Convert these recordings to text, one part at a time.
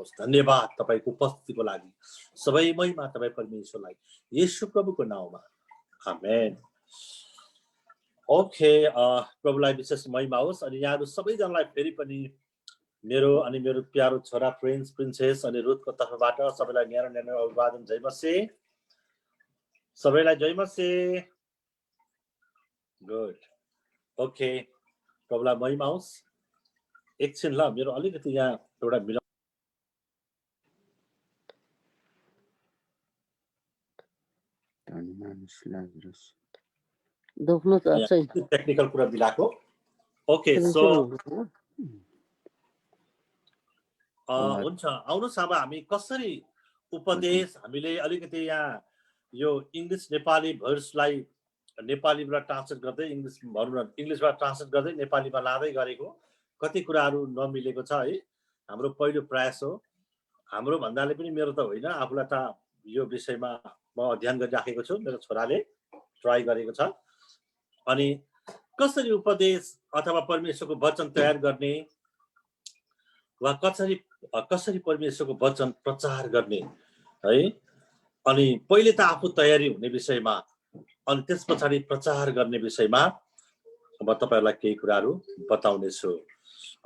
होस्। धन्यवाद तपाईको उपस्थितिको लागि। सबै महिमा तपाई परमेश्वरलाई येशू प्रभुको नाउँमा। आमेन। ओके, प्रभुलाई विशेष महिमा होस्। अनि यहाँहरु सबैजनालाई फेरि पनि मेरो अनि मेरो प्यारो छोरा प्रिन्स प्रिन्सेस अनि रुथको तर्फबाट सबैलाई न्यानो न्यानो अभिवादन। जय मसीह। सबैलाई जय मसीह। गुड। ओके, प्रभुलाई महिमा होस्। एकछिन ल, मेरो अलिकति यहाँ एउटा मिला टेक्निकल कुरा मिलाएको। ओके, सो हुन्छ। आउनुहोस् अब हामी कसरी उपदेश हामीले अलिकति यहाँ यो इङ्ग्लिस नेपाली भर्सलाई नेपालीबाट ट्रान्सलेट गर्दै इङ्ग्लिसबाट ट्रान्सलेट गर्दै नेपालीमा लाँदै गरेको कति कुराहरू नमिलेको छ है। हाम्रो पहिलो प्रयास हो। हाम्रो भन्दाले पनि मेरो त होइन, आफूलाई त यो विषयमा म अध्ययन गरिराखेको छु, मेरो छोराले ट्राई गरेको छ। अनि कसरी उपदेश अथवा परमेश्वरको वचन तयार गर्ने वा कसरी परमेश्वरको वचन प्रचार गर्ने है। अनि पहिले त आफू तयारी हुने विषयमा अनि त्यस पछाडि प्रचार गर्ने विषयमा म तपाईहरुलाई केही कुराहरू बताउने छु।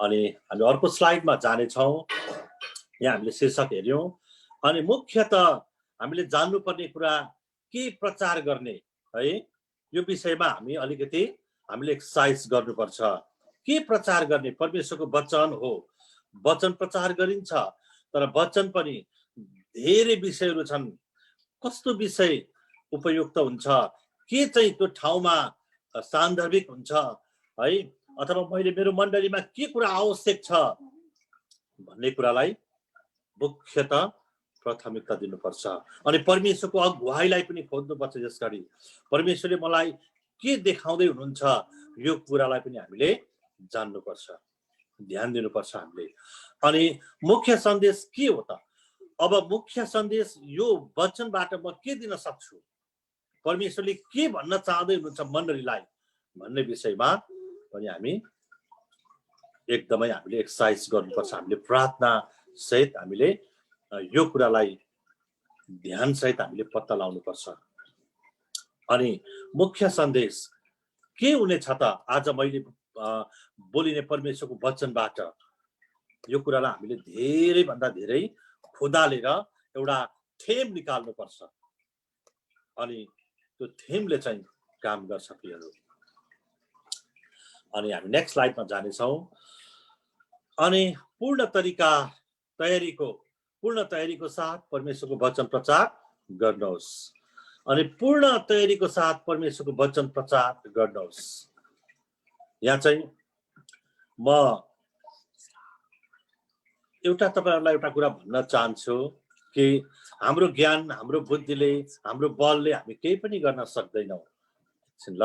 अनि हामी अर्को स्लाइडमा जाने छौं। यहाँ हामीले शीर्षक हेर्यौं। अनि मुख्यतः हामीले जान्नुपर्ने कुरा के प्रचार गर्ने है, यो विषयमा हामी अलिकति हामीले एक्सरसाइज गर्नुपर्छ। के प्रचार गर्ने? परमेश्वरको वचन हो। वचन प्रचार गरिन्छ, तर वचन पनि धेरै विषयहरू छन्। कस्तो विषय उपयुक्त हुन्छ, के चाहिँ त्यो ठाउँमा सान्दर्भिक हुन्छ है, अथवा मैले मेरो मण्डलीमा के कुरा आवश्यक छ भन्ने कुरालाई मुख्यतः प्राथमिकता दिनुपर्छ। अनि परमेश्वरको अगुवाईलाई पनि खोज्नुपर्छ। यसगरी परमेश्वरले मलाई के देखाउँदै हुनुहुन्छ यो कुरालाई पनि हामीले जान्नुपर्छ, ध्यान दिनुपर्छ हामीले। अनि मुख्य सन्देश के हो त? अब मुख्य सन्देश यो वचनबाट म के दिन सक्छु, परमेश्वरले के भन्न चाहँदै हुनुहुन्छ मण्डलीलाई भन्ने विषयमा पनि हामी एकदमै हामीले एक्सरसाइज गर्नुपर्छ। हामीले प्रार्थना सहित हामीले यो कुरालाई ध्यान सहित हामीले पत्ता लगाउनुपर्छ। अनि मुख्य सन्देश के हुनेछ त? आज मैले बोलिने परमेश्वरको वचनबाट यो कुरालाई हामीले धेरै भन्दा धेरै खोदालेर एउटा थेम निकाल्नुपर्छ। अनि त्यो थेमले चाहिँ काम गर्छ प्रियहरू। अनि हामी नेक्स्ट स्लाइडमा जानेछौँ। अनि पूर्ण तयारीको साथ परमेश्वरको वचन प्रचार गर्नुहोस्। अनि पूर्ण तयारीको साथ परमेश्वरको वचन प्रचार गर्नुहोस्। यहाँ चाहिँ म एउटा तपाईहरुलाई एउटा कुरा भन्न चाहन्छु कि हाम्रो ज्ञान, हाम्रो बुद्धिले, हाम्रो बलले हामी केही पनि गर्न सक्दैनौँ। ल,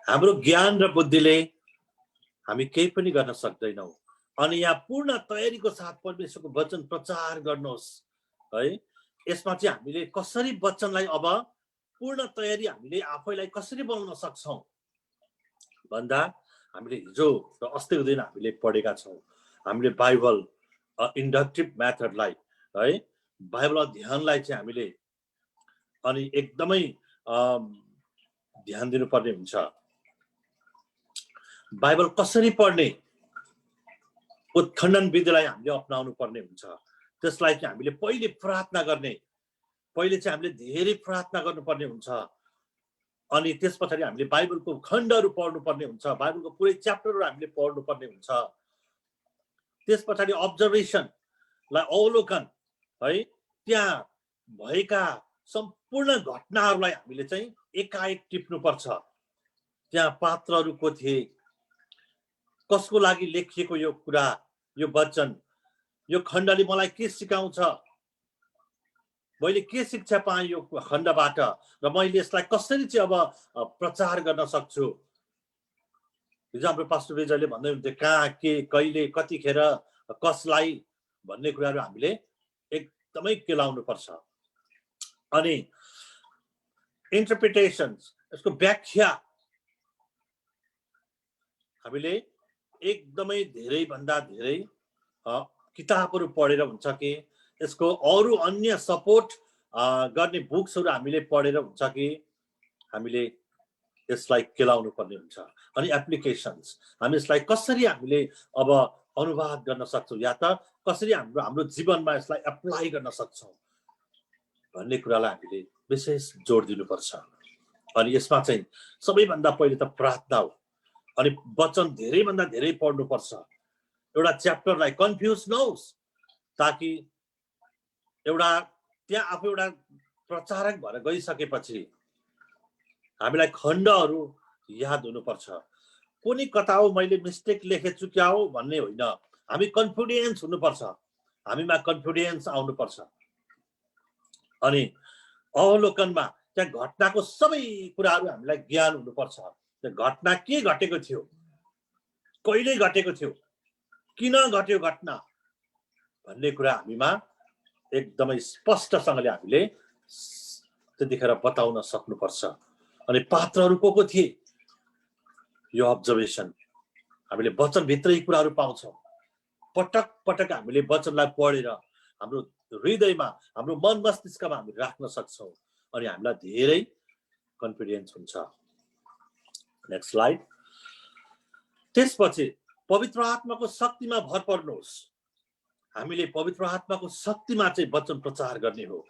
हाम्रो ज्ञान र बुद्धिले हामी केही पनि गर्न सक्दैनौँ। अनि यहाँ पूर्ण तयारीको साथ परमेश्वरको वचन प्रचार गर्नुहोस् है। यसमा चाहिँ हामीले कसरी वचनलाई अब पूर्ण तयारी हामीले आफैलाई कसरी बनाउन सक्छौं भन्दा हामीले हिजो र अस्तिको दिन हामीले पढेका छौं। हामीले बाइबल इन्डक्टिभ मेथडलाई है, बाइबल अध्ययनलाई चाहिँ हामीले अनि एकदमै ध्यान दिनुपर्ने हुन्छ। बाइबल कसरी पढ्ने उत्खण्डन विधिलाई हामीले अपनाउनु पर्ने हुन्छ। त्यसलाई चाहिँ हामीले पहिले प्रार्थना गर्ने, पहिले चाहिँ हामीले धेरै प्रार्थना गर्नुपर्ने हुन्छ। अनि त्यसपछि हामीले बाइबलको खण्डहरू पढ्नुपर्ने हुन्छ, बाइबलको पुरै च्याप्टरहरू हामीले पढ्नुपर्ने हुन्छ। त्यसपछि अब्जर्भेसनलाई अवलोकन है, त्यहाँ भएका सम्पूर्ण घटनाहरूलाई हामीले चाहिँ एकाएक टिप्नुपर्छ। त्यहाँ पात्रहरू को थिए, कसको लागि लेखिएको यो कुरा, यो वचन, यो खण्डले मलाई के सिकाउँछ, मैले के शिक्षा पाएँ यो खण्डबाट, र मैले यसलाई कसरी चाहिँ अब प्रचार गर्न सक्छु। हिजो हाम्रो पास्टर विजयले भन्दै हुन्थ्यो कहाँ, के, कहिले, कतिखेर, कसलाई भन्ने कुराहरू हामीले एकदमै केलाउनु पर्छ। अनि इन्टरप्रिटेसन्स, यसको व्याख्या हामीले एकदमै धेरै भन्दा धेरै किताबहरू पढेर हुन्छ कि यसको अरू अन्य सपोर्ट गर्ने बुक्सहरू हामीले पढेर हुन्छ कि हामीले यसलाई केलाउनु पर्ने हुन्छ। अनि एप्लिकेसन्स हामी यसलाई कसरी हामीले अब अनुवाद गर्न सक्छौँ या त कसरी हाम्रो जीवनमा यसलाई एप्लाई गर्न सक्छौँ भन्ने कुरालाई हामीले विशेष जोड दिनुपर्छ। अनि यसमा चाहिँ सबैभन्दा पहिले त प्रार्थना हो। अनि वचन धेरैभन्दा धेरै पढ्नुपर्छ। एउटा च्याप्टरलाई कन्फ्युज नहोस्, ताकि एउटा त्यहाँ आफू एउटा प्रचारक भएर गइसकेपछि हामीलाई खण्डहरू याद हुनुपर्छ। कुनै कता हो मैले मिस्टेक लेखेछु क्या हो भन्ने होइन, हामी कन्फिडेन्स हुनुपर्छ, हामीमा कन्फिडेन्स आउनुपर्छ। अनि अवलोकनमा त्यहाँ घटनाको सबै कुराहरू हामीलाई ज्ञान हुनुपर्छ। त्यो घटना के घटेको थियो, कहिले घटेको थियो, किन घट्यो घटना भन्ने कुरा हामीमा एकदमै स्पष्टसँगले हामीले त्यतिखेर बताउन सक्नुपर्छ। अनि पात्रहरू को थिए यो अब्जर्भेसन हामीले वचनभित्रै कुराहरू पाउँछौँ। पटक पटक हामीले वचनलाई पढेर हाम्रो हृदयमा हाम्रो मन मस्तिष्कमा हामी राख्न सक्छौँ अनि हामीलाई धेरै कन्फिडेन्स हुन्छ। Next slide. त्यसपछि पवित्र आत्माको शक्तिमा भर पर्नुहोस्। हामीले पवित्र आत्माको शक्तिमा चाहिँ वचन प्रचार गर्ने हो।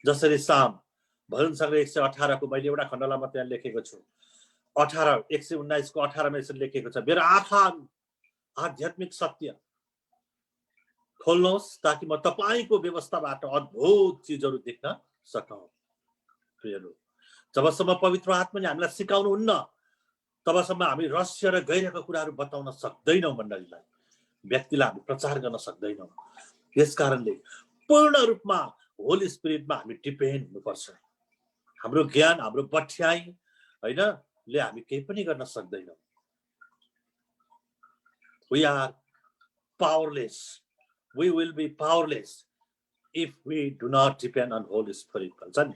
जसरी साम भजन सङ्ग्रह 118 को मैले एउटा खण्डलाई म त्यहाँ लेखेको छु। 119 को 18 मा यसरी लेखेको छ, मेरो आँखाहरू आध्यात्मिक सत्य खोल्नुहोस् ताकि म तपाईको व्यवस्थाबाट अद्भुत चीजहरू देख्न सकौँ। प्रियहरू, जबसम्म पवित्र आत्माले हामीलाई सिकाउनुहुन्न तबसम्म हामी रहस्य र गहिरोका कुराहरू बताउन सक्दैनौँ। मण्डलीलाई, व्यक्तिलाई हामी प्रचार गर्न सक्दैनौँ। यसकारणले पूर्ण रूपमा होली स्पिरिटमा हामी डिपेन्ड हुनुपर्छ। हाम्रो ज्ञान, हाम्रो बठ्याइ हैन ले हामी केही पनि गर्न सक्दैनौँ। We are powerless. We will be powerless if we do not depend on Holy Spirit भन्छ नि।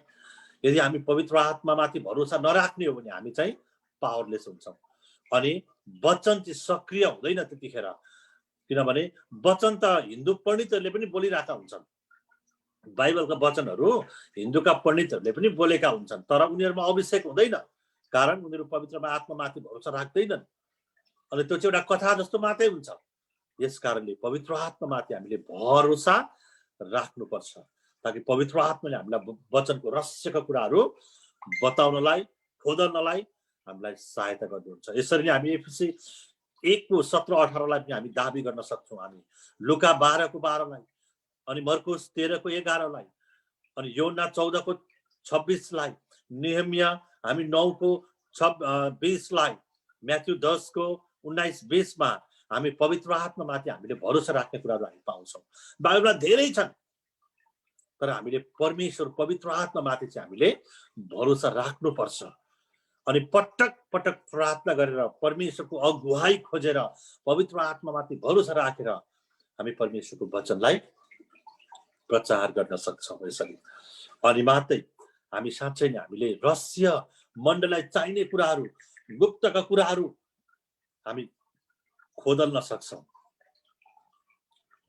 यदि हामी पवित्र आत्मामाथि भरोसा नराख्ने हो भने हामी चाहिँ पावरलेस हुन्छौँ। अनि वचन चाहिँ सक्रिय हुँदैन त्यतिखेर, किनभने वचन त हिन्दू पण्डितहरूले पनि बोलिरहेका हुन्छन्। बाइबलका वचनहरू हिन्दूका पण्डितहरूले पनि बोलेका हुन्छन्, तर उनीहरूमा अभिषेक हुँदैन, कारण उनीहरू पवित्र आत्मामाथि भरोसा राख्दैनन्। अनि त्यो चाहिँ एउटा कथा जस्तो मात्रै हुन्छ। यसकारणले पवित्र आत्मामाथि हामीले भरोसा राख्नुपर्छ ताकि पवित्र आत्माले हामीलाई वचनको रहस्यका कुराहरू बताउनलाई, खोदल्नलाई हामीलाई सहायता गर्नुहुन्छ। यसरी नै हामी एफएसी 1 को 17-18 लाई पनि हामी दाबी गर्न सक्छौँ। हामी लुका 12 को 12 लाई, अनि मर्कुस 13 को 11 लाई, अनि योना 14 को 26 लाई, नेहमिया हामी 9 को 20 लाई, म्याथ्यु 10 को 19-20 मा हामी पवित्र आत्मामाथि हामीले भरोसा राख्ने कुराहरू हामी पाउँछौँ। बाइबलमा धेरै छन्, तर हामीले परमेश्वर पवित्र आत्मामाथि चाहिँ हामीले भरोसा राख्नुपर्छ। अनि पटक पटक प्रार्थना गरेर परमेश्वरको अगुवाई खोजेर पवित्र आत्मामाथि भरोसा राखेर हामी परमेश्वरको वचनलाई प्रचार गर्न सक्छौँ। यसरी अनि मात्रै हामी साँच्चै नै हामीले रहस्य मण्डललाई चाहिने कुराहरू, गुप्तका कुराहरू हामी खोदल्न सक्छौँ।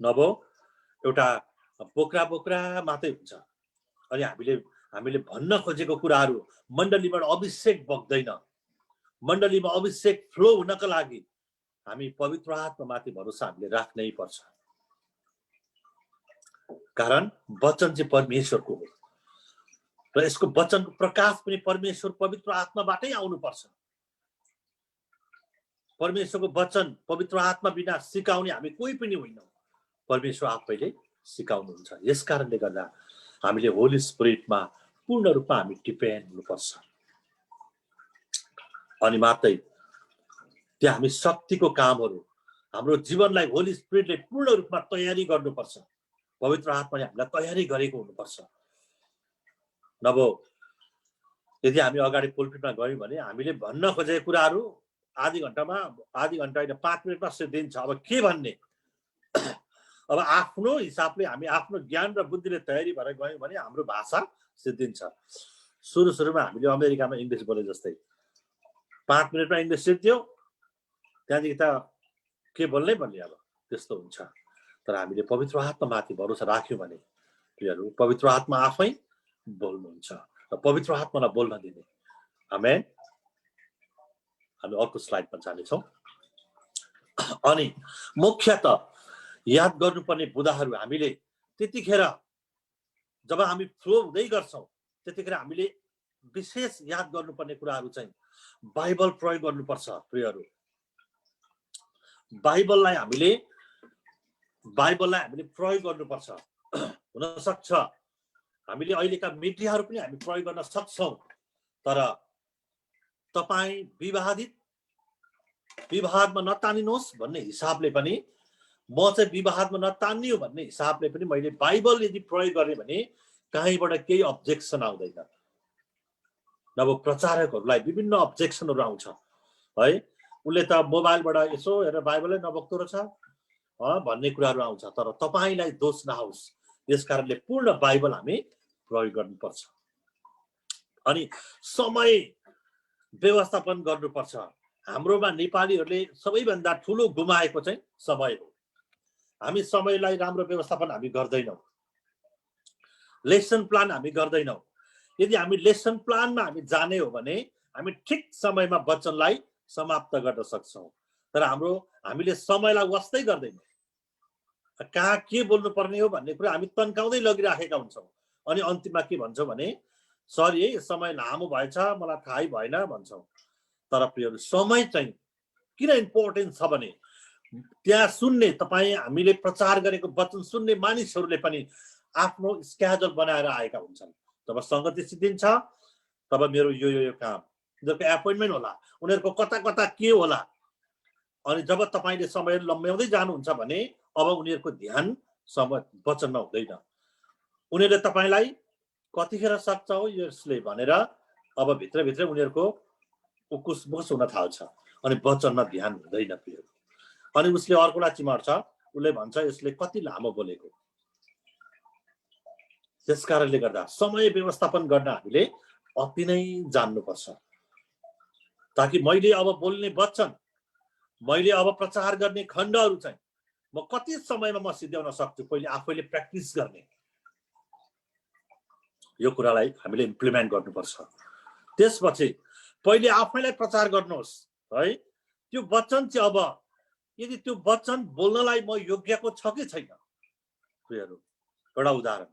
नभए एउटा बोक्रा बोक्रा मात्रै हुन्छ। अनि हामीले भन्न खोजेको कुराहरू मण्डलीबाट अभिषेक बग्दैन। मण्डलीमा अभिषेक फ्लो हुनका लागि हामी पवित्र आत्मामाथि भरोसा हामीले राख्नै पर्छ। कारण वचन चाहिँ परमेश्वरको हो र यसको वचनको प्रकाश पनि परमेश्वर पवित्र आत्माबाटै आउनुपर्छ। परमेश्वरको वचन पवित्र आत्मा बिना सिकाउने हामी कोही पनि होइनौँ, परमेश्वर आफैले सिकाउनुहुन्छ। यसकारणले गर्दा हामीले होली स्पिरिटमा पूर्ण रूपमा हामी डिपेन्ड हुनुपर्छ। अनि मात्रै त्यहाँ हामी शक्तिको कामहरू, हाम्रो जीवनलाई होली स्पिरिटले पूर्ण रूपमा तयारी गर्नुपर्छ। पवित्र आत्माले हामीलाई तयारी गरेको हुनुपर्छ। नभए यदि हामी अगाडि पुलपिटमा गयौँ भने हामीले भन्न खोजेको कुराहरू आधी घन्टा होइन 5 मिनटमा सिद्धिन्छ। अब के भन्ने, अब आफ्नो हिसाबले हामी आफ्नो ज्ञान र बुद्धिले तयारी भएर गयौँ भने हाम्रो भाषा सिद्धिन्छ। सुरुमा हामीले अमेरिकामा इङ्ग्लिस बोले जस्तै 5 मिनेटमा इङ्ग्लिस सिक्थ्यो, त्यहाँदेखि त के बोल्नै भन्ने अब त्यस्तो हुन्छ। तर हामीले पवित्र आत्मामाथि भरोसा राख्यौँ भने प्रियहरू, पवित्र आत्मा आफै बोल्नुहुन्छ र पवित्र आत्मालाई बोल्न दिने। आमेन। हामी अर्को स्लाइडमा जानेछौँ। अनि मुख्यत याद गर्नुपर्ने बुदाहरू हामीले त्यतिखेर जब हामी फ्लो हुँदै गर्छौँ त्यतिखेर हामीले विशेष याद गर्नुपर्ने कुराहरू चाहिँ बाइबल प्रयोग गर्नुपर्छ प्रियहरू। बाइबललाई हामीले प्रयोग गर्नुपर्छ। हुन सक्छ हामीले अहिलेका मिडियाहरू पनि हामी प्रयोग गर्न सक्छौँ, तर तपाईँ विवादमा नतानिनुहोस् भन्ने हिसाबले पनि, म चाहिँ विवादमा नतानियो भन्ने हिसाबले पनि मैले बाइबल यदि प्रयोग गरेँ भने कहीँबाट केही अब्जेक्सन आउँदैन। नव प्रचारकहरूलाई विभिन्न अब्जेक्सनहरू आउँछ है, उसले त मोबाइलबाट यसो हेरेर बाइबलै नबोक्दो रहेछ भन्ने कुराहरू आउँछ। तर तपाईँलाई दोष नहोस् यस कारणले पूर्ण बाइबल हामी प्रयोग गर्नुपर्छ। अनि समय व्यवस्थापन गर्नुपर्छ। हाम्रोमा नेपालीहरूले सबैभन्दा ठुलो गुमाएको चाहिँ समय हो। हामी समयलाई राम्रो व्यवस्थापन हामी गर्दैनौँ, लेसन प्लान हामी गर्दैनौँ। यदि हामी लेसन प्लानमा हामी जाने हो भने हामी ठिक समयमा वचनलाई समाप्त गर्न सक्छौँ। तर हामीले समयलाई वास्तै गर्दैनौँ, कहाँ के बोल्नुपर्ने हो भन्ने कुरा हामी तन्काउँदै लगिराखेका हुन्छौँ। अनि अन्तिममा के भन्छौँ भने सरी है समय लामो भएछ मलाई थाहै भएन भन्छौँ। तर प्रियहरू समय चाहिँ किन इम्पोर्टेन्ट छ भने त्यहाँ सुन्ने तपाईँ हामीले प्रचार गरेको वचन सुन्ने मानिसहरूले पनि आफ्नो स्केड्युल बनाएर आएका हुन्छन्। जब संगति सिद्धिन्छ तब मेरो यो काम, उनीहरूको एपोइन्टमेन्ट होला, उनीहरूको कता कता के होला। अनि जब तपाईँले समय लम्ब्याउँदै जानुहुन्छ भने अब उनीहरूको ध्यान वचनमा हुँदैन। उनीहरूले तपाईँलाई कतिखेर सक्छ हो यसले भनेर अब भित्रभित्र उनीहरूको उकुसमुकुस हुन थाल्छ अनि वचनमा ध्यान हुँदैन प्रिय। अनि उसले अर्कोलाई चिमार्छ, उसले भन्छ यसले कति लामो बोलेको। त्यस कारणले गर्दा समय व्यवस्थापन गर्न हामीले अति नै जान्नुपर्छ, ताकि मैले अब बोल्ने वचन, मैले अब प्रचार गर्ने खण्डहरू चाहिँ म कति समयमा म सिद्ध्याउन सक्छु। पहिले आफैले प्र्याक्टिस गर्ने यो कुरालाई हामीले इम्प्लिमेन्ट गर्नुपर्छ। त्यसपछि पहिले आफैलाई प्रचार गर्नुहोस् है। त्यो वचन चाहिँ अब यदि त्यो वचन बोल्नलाई म योग्यको छ कि छैन प्रियहरू। एउटा उदाहरण,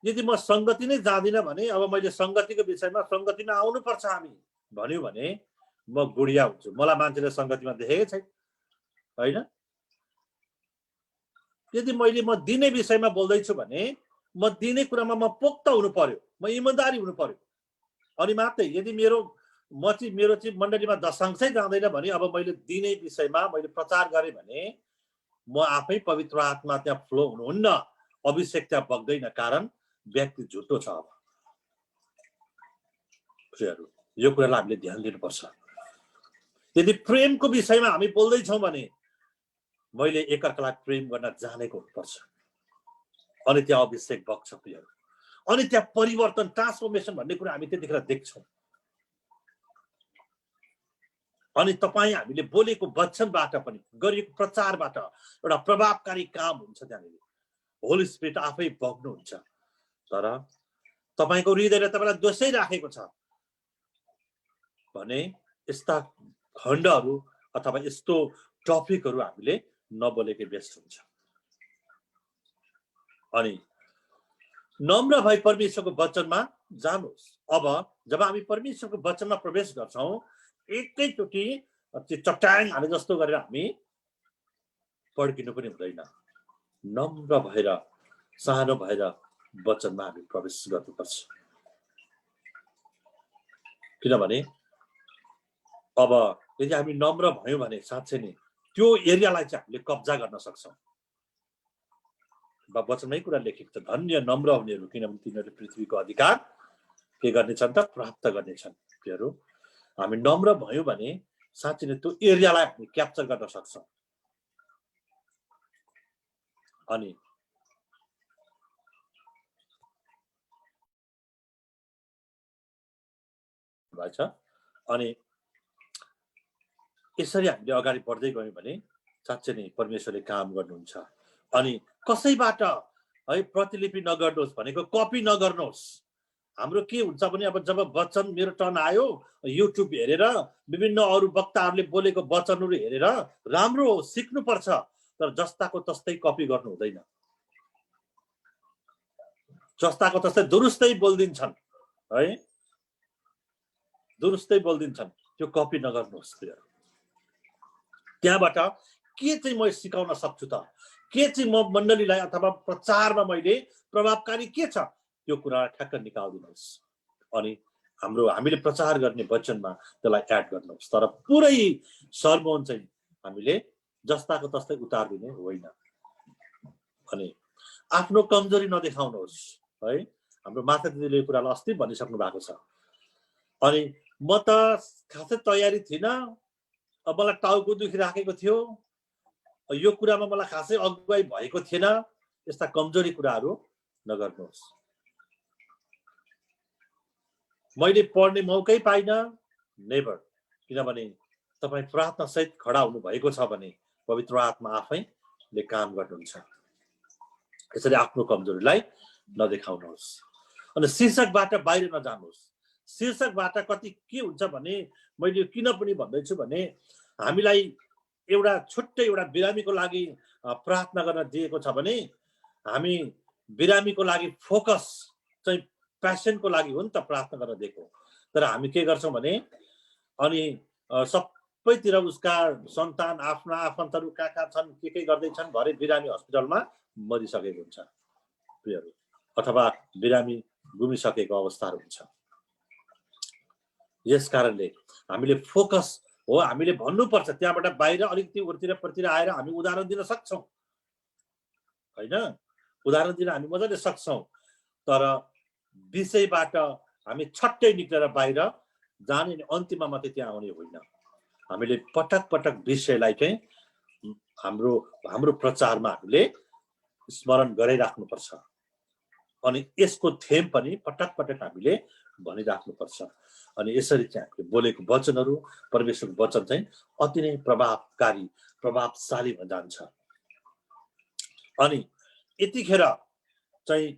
यदि म संगति नै जाँदिनँ भने अब मैले संगतिको विषयमा संगतिमा आउनुपर्छ हामी भन्यो भने म गुडिया हुन्छु। मलाई मान्छेले संगतिमा देखेकै छैन होइन। यदि म दिने विषयमा बोल्दैछु भने म दिने कुरामा म पोख्त हुनु पर्यो, म इमानदारी हुनु पर्यो। अनि मात्रै यदि मेरो चाहिँ मण्डलीमा दशांशै जाँदैन भने अब मैले दिने विषयमा मैले प्रचार गरेँ भने म आफै पवित्र आत्मा त्यहाँ फ्लो हुनुहुन्न, अभिषेक त्यहाँ बग्दैन, कारण व्यक्ति झुटो छ। अब यो कुरालाई हामीले ध्यान दिनुपर्छ। यदि प्रेमको विषयमा हामी बोल्दैछौँ भने मैले एकअर्कालाई प्रेम गर्न जानेको हुनुपर्छ अनि त्यहाँ अभिषेक बग्छ प्रियहरू। अनि त्यहाँ परिवर्तन, ट्रान्सफर्मेसन भन्ने कुरा हामी त्यतिखेर देख्छौँ। अनि तपाईँ हामीले बोलेको वचनबाट पनि गरिएको प्रचारबाट एउटा प्रभावकारी काम हुन्छ। त्यहाँनिर होली स्पिरिट आफै बग्नुहुन्छ। तर तपाईँको हृदयले तपाईँलाई दोषै राखेको छ भने यस्ता खण्डहरू अथवा यस्तो टपिकहरू हामीले नबोलेकै बेस्ट हुन्छ। अनि नम्र भई परमेश्वरको वचनमा जानुहोस्। अब जब हामी परमेश्वरको वचनमा प्रवेश गर्छौँ एकैचोटि चट्याङ हाले जस्तो गरेर हामी पड्किनु पनि हुँदैन। नम्र भएर सानो भएर वचनमा हामी प्रवेश गर्नुपर्छ। किनभने अब यदि हामी नम्र भयौँ भने साँच्चै नै त्यो एरियालाई चाहिँ हामीले कब्जा गर्न सक्छौँ। वचनमै कुरा लेखेको छ, धन्य नम्र हुनेहरू किनभने तिनीहरूले पृथ्वीको अधिकार के गर्नेछन् त प्राप्त गर्नेछन्। प्रियहरू हामी नम्र भयौँ भने साँच्चै नै त्यो एरियालाई हामी क्याप्चर गर्न सक्छौँ। अनि भएछ। अनि यसरी हामीले अगाडि बढ्दै गयौँ भने साँच्चै नै परमेश्वरले काम गर्नुहुन्छ। अनि कसैबाट है प्रतिलिपि नगर्नुहोस् भनेको कपी नगर्नुहोस्। हाम्रो के हुन्छ भने अब जब वचन मेरो टर्न आयो युट्युब हेरेर विभिन्न अरू वक्ताहरूले बोलेको वचनहरू हेरेर राम्रो हो, सिक्नुपर्छ, तर जस्ताको तस्तै कपी गर्नु हुँदैन। जस्ताको तस्तै दुरुस्तै बोलिदिन्छन् है, दुरुस्तै बोलिदिन्छन्, त्यो कपी नगर्नुहोस्। त्यहाँबाट के चाहिँ म सिकाउन सक्छु त, के चाहिँ म मण्डलीलाई अथवा प्रचारमा मैले प्रभावकारी के छ त्यो कुरा ठ्याक्क निकाल्दिनुहोस्। अनि हामीले प्रचार गर्ने वचनमा त्यसलाई एड गर्नुहोस्। तर पुरै सर्मोन चाहिँ हामीले जस्ताको तस्तै उतार्दिने होइन। अनि आफ्नो कमजोरी नदेखाउनुहोस् है। हाम्रो माता दिदीले कुरालाई अस्ति भनिसक्नु भएको छ। अनि म त खासै तयारी थिइनँ, अब मलाई टाउको दुखिराखेको थियो, यो कुरामा मलाई खासै अगुवाई भएको थिएन, यस्ता कमजोरी कुराहरू नगर्नुहोस्। मैले पढ्ने मौकै पाइनँ, नेभर। किनभने तपाईँ प्रार्थना सहित खडा हुनु भएको छ भने पवित्र आत्मा आफैले काम गर्नुहुन्छ। यसरी आफ्नो कमजोरीलाई नदेखाउनुहोस्। अनि शीर्षकबाट बाहिर नजानुहोस्। शीर्षकबाट कति के हुन्छ भने मैले किन पनि भन्दैछु भने हामीलाई एउटा छुट्टै एउटा बिरामीको लागि प्रार्थना गर्न दिएको छ भने हामी बिरामीको लागि फोकस चाहिँ पेसेन्टको लागि हो नि त प्रार्थना गर्न दिएको। तर हामी के गर्छौँ भने अनि सबैतिर उसका सन्तान आफ्ना आफन्तहरू कहाँ कहाँ छन्, के गर्दैछन्, भरे बिरामी हस्पिटलमा मरिसकेको हुन्छ प्रियहरू, अथवा बिरामी गुमिसकेको अवस्थाहरू हुन्छ। यस कारणले हामीले फोकस हो, हामीले भन्नुपर्छ। त्यहाँबाट बाहिर अलिकति उरतिर आएर हामी उदाहरण दिन सक्छौँ होइन, उदाहरण दिन हामी मजाले सक्छौँ। तर विषयबाट हामी छट्टै निक्लेर बाहिर जाने अन्तिममा मात्रै त्यहाँ आउने होइन। हामीले पटक पटक विषयलाई चाहिँ हाम्रो प्रचारमा हामीले स्मरण गराइराख्नुपर्छ। अनि यसको थेम पनि पटक पटक हामीले भनिराख्नुपर्छ। अनि यसरी चाहिँ हामीले बोलेको वचनहरू, परमेश्वरको वचन चाहिँ अति नै प्रभावकारी, प्रभावशाली भएर जान्छ। अनि यतिखेर चाहिँ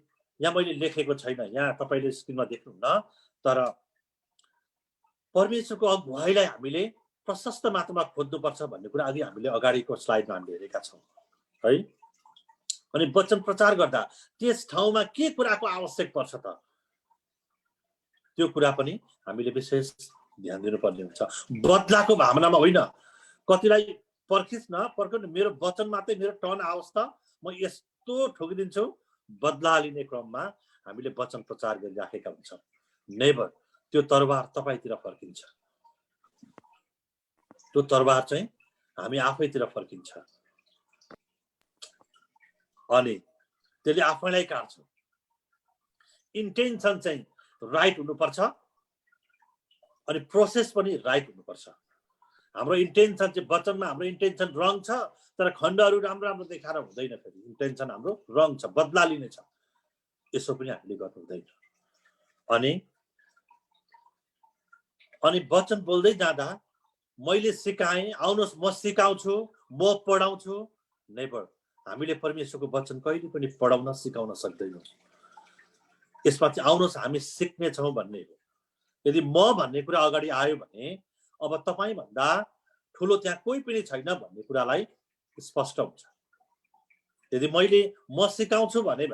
यहाँ मैले लेखेको छैन, यहाँ तपाईँले स्क्रिनमा देख्नुहुन्न, तर परमेश्वरको अगुवाईलाई हामीले प्रशस्त मात्रामा खोज्नुपर्छ भन्ने कुरा अघि हामीले अगाडिको स्लाइडमा हामीले हेरेका छौँ है। अनि वचन प्रचार गर्दा त्यस ठाउँमा के कुराको आवश्यक पर्छ त, त्यो कुरा पनि हामीले विशेष ध्यान दिनुपर्ने हुन्छ। बदलाको भावनामा होइन। कतिलाई पर्खिस् न, पर्खनु मेरो वचन मात्रै मेरो टर्न आओस् त, म यस्तो ठोकिदिन्छु, बदला लिने क्रममा हामीले वचन प्रचार गरिराखेका हुन्छौँ। नेभर। त्यो तरबार तपाईँतिर फर्किन्छ। त्यो तरबार चाहिँ हामी आफैतिर फर्किन्छ अनि त्यसले आफैलाई काट्छ। इन्टेन्सन चाहिँ राइट हुनुपर्छ अनि प्रोसेस पनि राइट हुनुपर्छ। हाम्रो इन्टेन्सन चाहिँ वचनमा हाम्रो इन्टेन्सन रङ छ, तर खण्डहरू राम्रो राम्रो देखाएर हुँदैन। फेरि इन्टेन्सन हाम्रो रङ छ, बदला लिने छ, यसो पनि हामीले गर्नु हुँदैन। अनि वचन बोल्दै जाँदा मैले सिकाएँ, आउनुहोस् म सिकाउँछु, म पढाउँछु, नेभर। हामीले परमेश्वरको वचन कहिले पनि पढाउन सिकाउन सक्दैनौँ। यसमा चाहिँ आउनुहोस् हामी सिक्नेछौँ भन्ने हो। यदि म भन्ने कुरा अगाडि आयो भने अब तपाईँ भन्दा ठुलो त्यहाँ कोही पनि छैन भन्ने कुरालाई स्पष्ट हुन्छ। यदि मैले म सिकाउँछु भने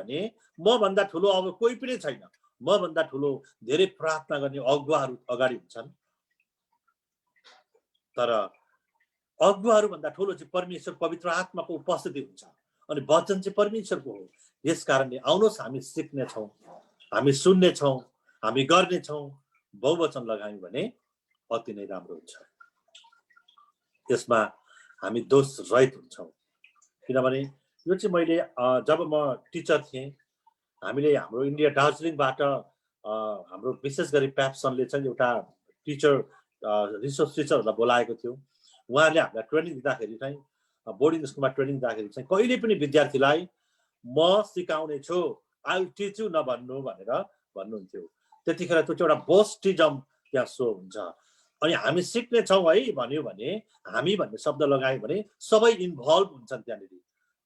म भन्दा ठुलो अब कोही पनि छैन, म भन्दा ठुलो धेरै प्रार्थना गर्ने अगुवाहरू अगाडि हुन्छन्। तर अगुवाहरू भन्दा ठुलो चाहिँ परमेश्वर पवित्र आत्माको उपस्थिति हुन्छ अनि वचन चाहिँ परमेश्वरको हो। यस कारणले आउनुहोस् हामी सिक्नेछौँ, हामी सुन्नेछौँ, हामी गर्नेछौँ, बहुवचन लगायौँ भने अति नै राम्रो हुन्छ। यसमा हामी दोष रहित हुन्छौँ। किनभने यो चाहिँ मैले जब म टिचर थिएँ, हामीले हाम्रो इन्डिया दार्जिलिङबाट हाम्रो विशेष गरी प्याप्सनले चाहिँ एउटा टिचर रिसोर्स टिचरहरूलाई बोलाएको थियो। उहाँहरूले हामीलाई ट्रेनिङ दिँदाखेरि चाहिँ बोर्डिङ स्कुलमा ट्रेनिङ दिँदाखेरि चाहिँ कहिले पनि विद्यार्थीलाई म सिकाउने छु, आई विल टिच यु नभन्नु भनेर भन्नुहुन्थ्यो। त्यतिखेर त्यो चाहिँ एउटा बोस्टिजम त्यहाँ सो हुन्छ। अनि हामी सिक्ने छौँ है भन्यो भने, हामी भन्ने शब्द लगायो भने सबै इन्भल्भ हुन्छन्, त्यहाँनिर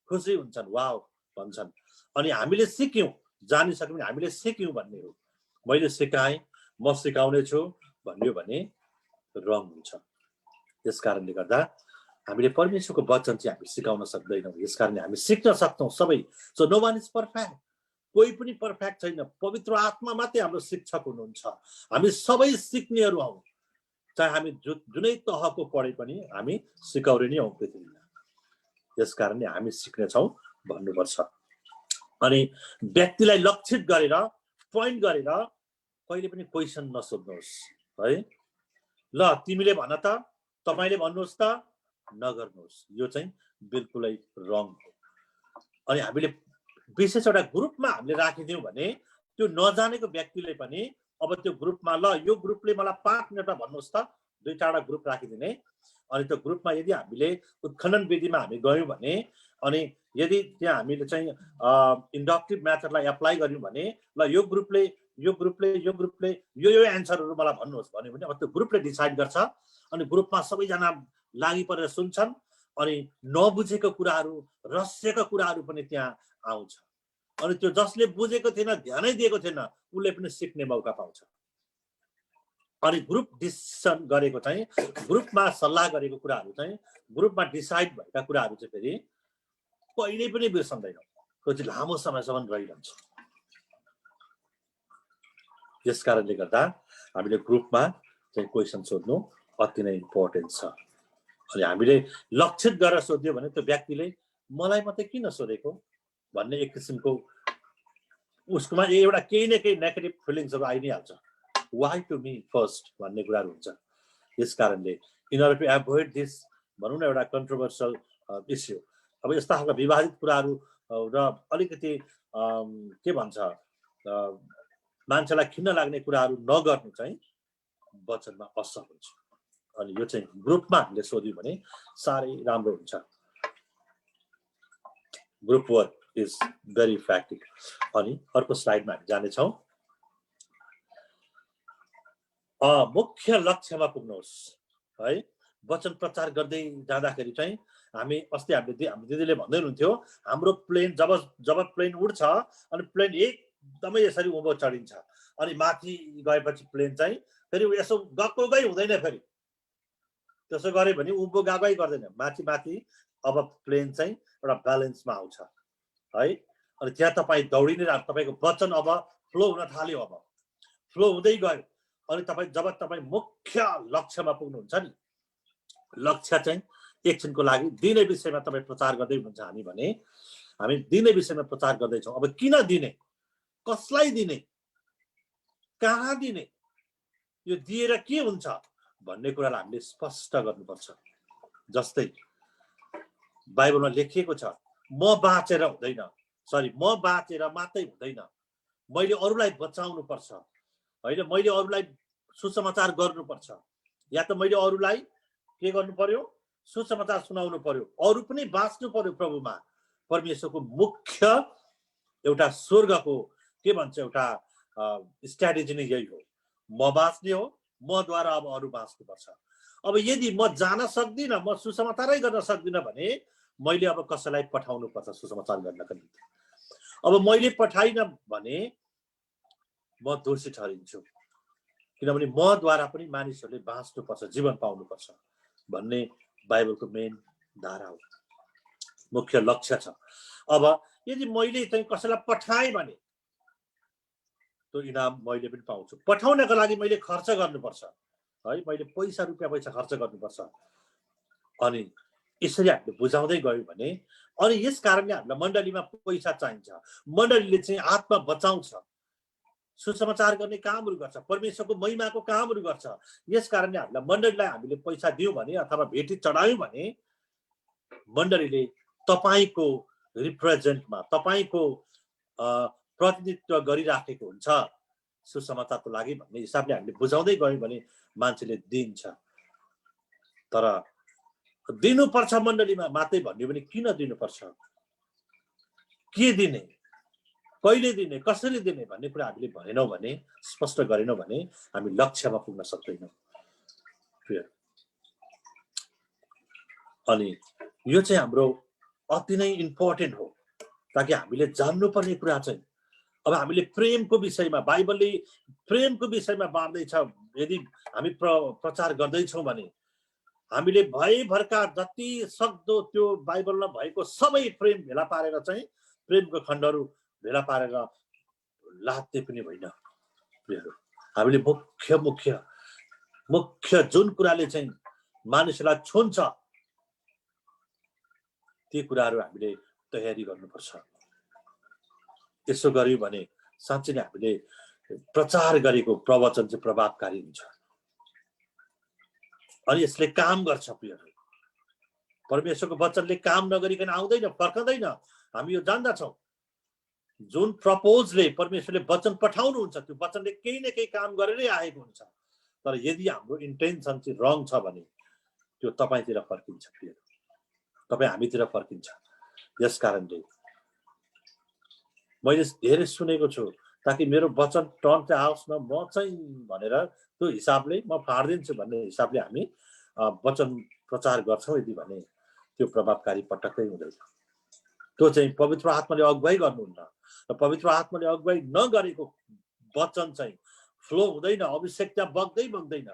खुसी हुन्छन्, वाउ भन्छन्। अनि हामीले सिक्यौँ, जानिसक्यौँ, हामीले सिक्यौँ भन्ने हो। मैले सिकाएँ, म सिकाउने छु भन्यो भने रङ हुन्छ। त्यस कारणले गर्दा हामीले परमेश्वरको वचन चाहिँ हामी सिकाउन सक्दैनौँ। यस कारणले हामी सिक्न सक्छौँ सबै। So no one is perfect, कोही पनि पर्फेक्ट छैन। पवित्र आत्मा मात्रै हाम्रो शिक्षक हुनुहुन्छ। हामी सबै सिक्नेहरू हौँ, चाहे हामी जुनै तहको पढे पनि हामी सिकाउने नै हौँ पृथ्वीमा। यस कारणले हामी सिक्नेछौँ भन्नुपर्छ। अनि व्यक्तिलाई लक्षित गरेर, पोइन्ट गरेर कहिले पनि क्वेसन नसोध्नुहोस् है। ल तिमीले भन त, तपाईँले भन्नुहोस् त, नगर्नुहोस्। यो चाहिँ बिल्कुलै रङ हो। अनि हामीले विशेष एउटा ग्रुपमा हामीले राखिदियौँ भने त्यो नजानेको व्यक्तिले पनि अब त्यो ग्रुपमा, ल यो ग्रुपले मलाई 5 मिनटमा भन्नुहोस् त, 2-4 ग्रुप राखिदिने। अनि त्यो ग्रुपमा यदि हामीले उत्खनन विधिमा हामी गयौँ भने, अनि यदि त्यहाँ हामीले चाहिँ इन्डक्टिभ मेथडलाई एप्लाई गर्यौँ भने, ल यो ग्रुपले यो एन्सरहरू मलाई भन्नुहोस् भन्यो भने अब त्यो ग्रुपले डिसाइड गर्छ। अनि ग्रुपमा सबैजना लागि परेर सुन्छन्। अनि नबुझेको कुराहरू, रहस्यका कुराहरू पनि त्यहाँ आउँछ। अनि त्यो जसले बुझेको थिएन, ध्यानै दिएको थिएन, उसले पनि सिक्ने मौका पाउँछ। अनि ग्रुप डिसिसन गरेको चाहिँ, ग्रुपमा सल्लाह गरेको कुराहरू चाहिँ, ग्रुपमा डिसाइड भएका कुराहरू चाहिँ फेरि कहिल्यै पनि बिर्सन्दैनौँ। त्यो चाहिँ लामो समयसम्म रहिरहन्छ। यस कारणले गर्दा हामीले ग्रुपमा चाहिँ क्वेसन सोध्नु अति नै इम्पोर्टेन्ट छ। अनि हामीले लक्षित गरेर सोध्यो भने त्यो व्यक्तिले मलाई मात्रै किन सोधेको भन्ने एक किसिमको उसकोमा एउटा केही न केही नेगेटिभ फिलिङ्सहरू आइ नै हाल्छ। वाइ टु मी फर्स्ट भन्ने कुराहरू हुन्छ। यस कारणले in order to avoid this, भनौँ न एउटा कन्ट्रोभर्सियल इस्यु, अब यस्ता खालका विवादित कुराहरू र अलिकति के भन्छ मान्छेलाई खिन्न लाग्ने कुराहरू नगर्नु चाहिँ वचनमा असर हुन्छ। अनि यो चाहिँ ग्रुपमा हामीले सोध्यौँ भने साह्रै राम्रो हुन्छ। Group work is very effective. अनि अर्को स्लाइडमा हामी जानेछौँ। मुख्य लक्ष्यमा पुग्नुहोस् है। वचन प्रचार गर्दै जाँदाखेरि चाहिँ हामी अस्ति हाम्रो दिदीले भन्दै हुनुहुन्थ्यो, हाम्रो प्लेन जब प्लेन उड्छ अनि प्लेन एकदमै यसरी उँभो चढिन्छ। अनि माथि गएपछि प्लेन चाहिँ फेरि यसो गएकै हुँदैन। फेरि त्यसो गऱ्यो भने उँभो गएकै गर्दैन, माथि अब प्लेन चाहिँ एउटा ब्यालेन्समा आउँछ है। अनि त्यहाँ तपाईँ दौडिने, तपाईँको वचन अब फ्लो हुन थाल्यो। अब फ्लो हुँदै गयो। अनि जब तपाईँ मुख्य लक्ष्यमा पुग्नुहुन्छ नि, लक्ष्य चाहिँ एकछिनको लागि दिने विषयमा तपाईँ प्रचार गर्दै हुनुहुन्छ हामी भने, हामी दिने विषयमा प्रचार गर्दैछौँ। अब किन दिने, कसलाई दिने, कहाँ दिने, यो दिएर के हुन्छ भन्ने कुरालाई हामीले स्पष्ट गर्नुपर्छ। जस्तै बाइबलमा लेखिएको छ, म बाँचेर मात्रै हुँदैन, मैले अरूलाई बचाउनु पर्छ होइन, मैले अरूलाई सुसमाचार गर्नुपर्छ, या त मैले अरूलाई के गर्नु पर्यो, सुसमाचार सुनाउनु पर्यो, अरू पनि बाँच्नु पर्यो प्रभुमा। परमेश्वरको मुख्य एउटा स्वर्गको के भन्छ एउटा स्ट्राटेजी नै यही हो, म बाँच्ने हो, मद्वारा अब अरू बाँच्नुपर्छ। अब यदि म जान सक्दिनँ, म सुसमाचारै गर्न सक्दिनँ भने मैले अब कसैलाई पठाउनु पर्छ सुसमाचार गर्नका निम्ति। अब मैले पठाइनँ भने म दोषी ठहरिन्छु, किनभने मद्वारा पनि मानिसहरूले बाँच्नुपर्छ, जीवन पाउनुपर्छ भन्ने बाइबलको मेन धारा हो, मुख्य लक्ष्य छ। अब यदि मैले चाहिँ कसैलाई पठाएँ भने त्यो इनाम मैले पनि पाउँछु। पठाउनको लागि मैले खर्च गर्नुपर्छ है, मैले पैसा खर्च गर्नुपर्छ। अनि यसरी हामीले बुझाउँदै गयौँ भने, अनि यस कारणले हामीलाई मण्डलीमा पैसा चाहिन्छ। मण्डलीले चाहिँ आत्मा बचाउँछ, सुसमाचार गर्ने कामहरू गर्छ, परमेश्वरको महिमाको कामहरू गर्छ। यस कारणले हामीलाई मण्डलीलाई हामीले पैसा दियौँ भने अथवा भेटी चढायौँ भने मण्डलीले तपाईँको रिप्रेजेन्टमा, तपाईँको प्रतिनिधित्व गरिराखेको हुन्छ सुसमाचारको लागि भन्ने हिसाबले हामीले बुझाउँदै गयौँ भने मान्छेले दिन्छ। तर दिनुपर्छ मण्डलीमा मात्रै भन्यो भने किन दिनुपर्छ, के दिने, कहिले दिने, कसरी दिने भन्ने कुरा हामीले भनेनौँ भने, स्पष्ट गरेनौँ भने हामी लक्ष्यमा पुग्न सक्दैनौँ। अनि यो चाहिँ हाम्रो अति नै इम्पोर्टेन्ट हो, ताकि हामीले जान्नुपर्ने कुरा चाहिँ अब हामीले प्रेमको विषयमा, बाइबलले प्रेमको विषयमा बाँड्दैछ यदि हामी प्रचार गर्दैछौँ भने हामीले भयभरका जति सक्दो त्यो बाइबलमा भएको सबै प्रेम भेला पारेर चाहिँ प्रेमको खण्डहरू भेला पारेर लाद्ने पनि होइन। हामीले मुख्य जुन कुराले चाहिँ मानिसलाई छुन्छ ती कुराहरू हामीले तयारी गर्नुपर्छ। त्यसो गर्यो भने साँच्चै नै हामीले प्रचार गरेको प्रवचन चाहिँ प्रभावकारी हुन्छ अनि यसले काम गर्छ। प्रियहरू, परमेश्वरको वचनले काम नगरिकन आउँदैन, फर्कँदैन। हामी यो जान्दछौँ। जुन प्रपोजले परमेश्वरले वचन पठाउनुहुन्छ त्यो वचनले केही न केही काम गरेरै आएको हुन्छ। तर यदि हाम्रो इन्टेन्सन चाहिँ रङ छ भने त्यो तपाईतिर फर्किन्छ। प्रियहरू, तपाईँ हामीतिर फर्किन्छ। यस कारणले मैले धेरै सुनेको छु, ताकि मेरो वचन टर्न चाहिँ आओस् न, म चाहिँ भनेर त्यो हिसाबले म फाड्दिन्छु भन्ने हिसाबले हामी वचन प्रचार गर्छौँ यदि भने त्यो प्रभावकारी पटक्कै हुँदैन। त्यो चाहिँ पवित्र आत्माले अगुवाई गर्नुहुन्न र पवित्र आत्माले अगुवाई नगरेको वचन चाहिँ फ्लो हुँदैन, अभिषेक त्यहाँ बग्दैन।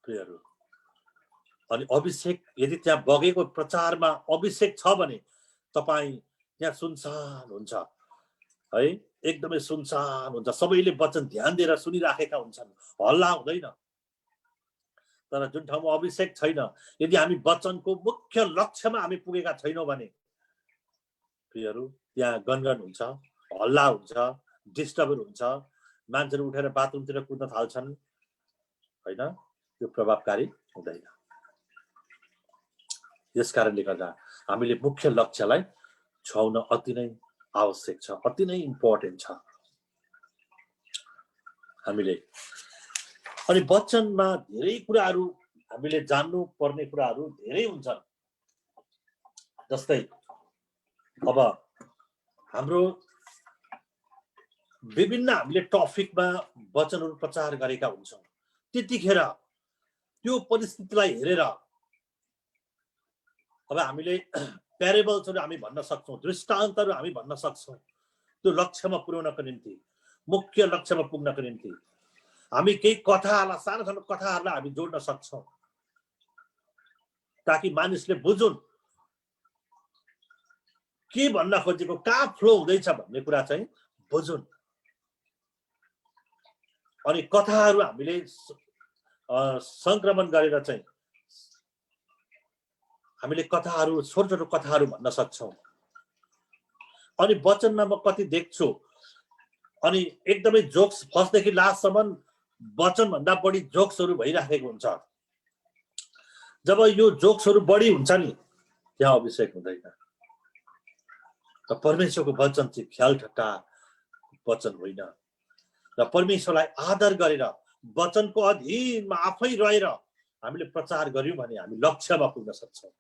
प्रियहरू, अनि अभिषेक यदि त्यहाँ बगेको प्रचारमा अभिषेक छ भने तपाईँ त्यहाँ सुनसान हुन्छ है, एकदमै सुनसान हुन्छ। सबैले वचन ध्यान दिएर सुनिराखेका हुन्छन्, हल्ला हुँदैन। तर जुन ठाउँमा अभिषेक छैन, यदि हामी वचनको मुख्य लक्ष्यमा हामी पुगेका छैनौँ भने प्रियहरू त्यहाँ गनगन हुन्छ, हल्ला हुन्छ, डिस्टर्बहरू हुन्छ, मान्छेहरू उठेर बाथरुमतिर कुद्न थाल्छन् होइन, त्यो प्रभावकारी हुँदैन। यस कारणले गर्दा हामीले मुख्य लक्ष्यलाई छाउन अति नै आवश्यक छ, अति नै इम्पोर्टेन्ट छ हामीले। अनि वचनमा धेरै कुराहरू हामीले जान्नु पर्ने कुराहरू धेरै हुन्छन्। जस्तै अब हाम्रो विभिन्न हामीले टपिकमा वचनहरू प्रचार गरेका हुन्छौँ। त्यतिखेर त्यो परिस्थितिलाई हेरेर अब हामीले प्यारेबल्सहरू हामी भन्न सक्छौँ, दृष्टान्तहरू हामी भन्न सक्छौँ। त्यो लक्ष्यमा पुर्याउनको निम्ति, मुख्य लक्ष्यमा पुग्नको निम्ति हामी केही कथाहरूलाई, सानो सानो कथाहरूलाई हामी जोड्न सक्छौँ, ताकि मानिसले बुझुन् के भन्न खोजेको, कहाँ फ्लो हुँदैछ भन्ने कुरा चाहिँ बुझुन्। अनि कथाहरू हामीले संक्रमण गरेर चाहिँ हामीले कथाहरू, छोटो छोटो कथाहरू भन्न सक्छौँ। अनि वचनमा म कति देख्छु, अनि एकदमै जोक्स फर्स्टदेखि लास्टसम्म वचनभन्दा बढी जोक्सहरू भइराखेको हुन्छ। जब यो जोक्सहरू बढी हुन्छ नि, त्यहाँ अभिषेक हुँदैन। र परमेश्वरको वचन चाहिँ ख्याल ठट्टा वचन होइन, र परमेश्वरलाई आदर गरेर वचनको अधीनमा आफै रहेर हामीले प्रचार गर्यौँ भने हामी लक्ष्यमा पुग्न सक्छौँ।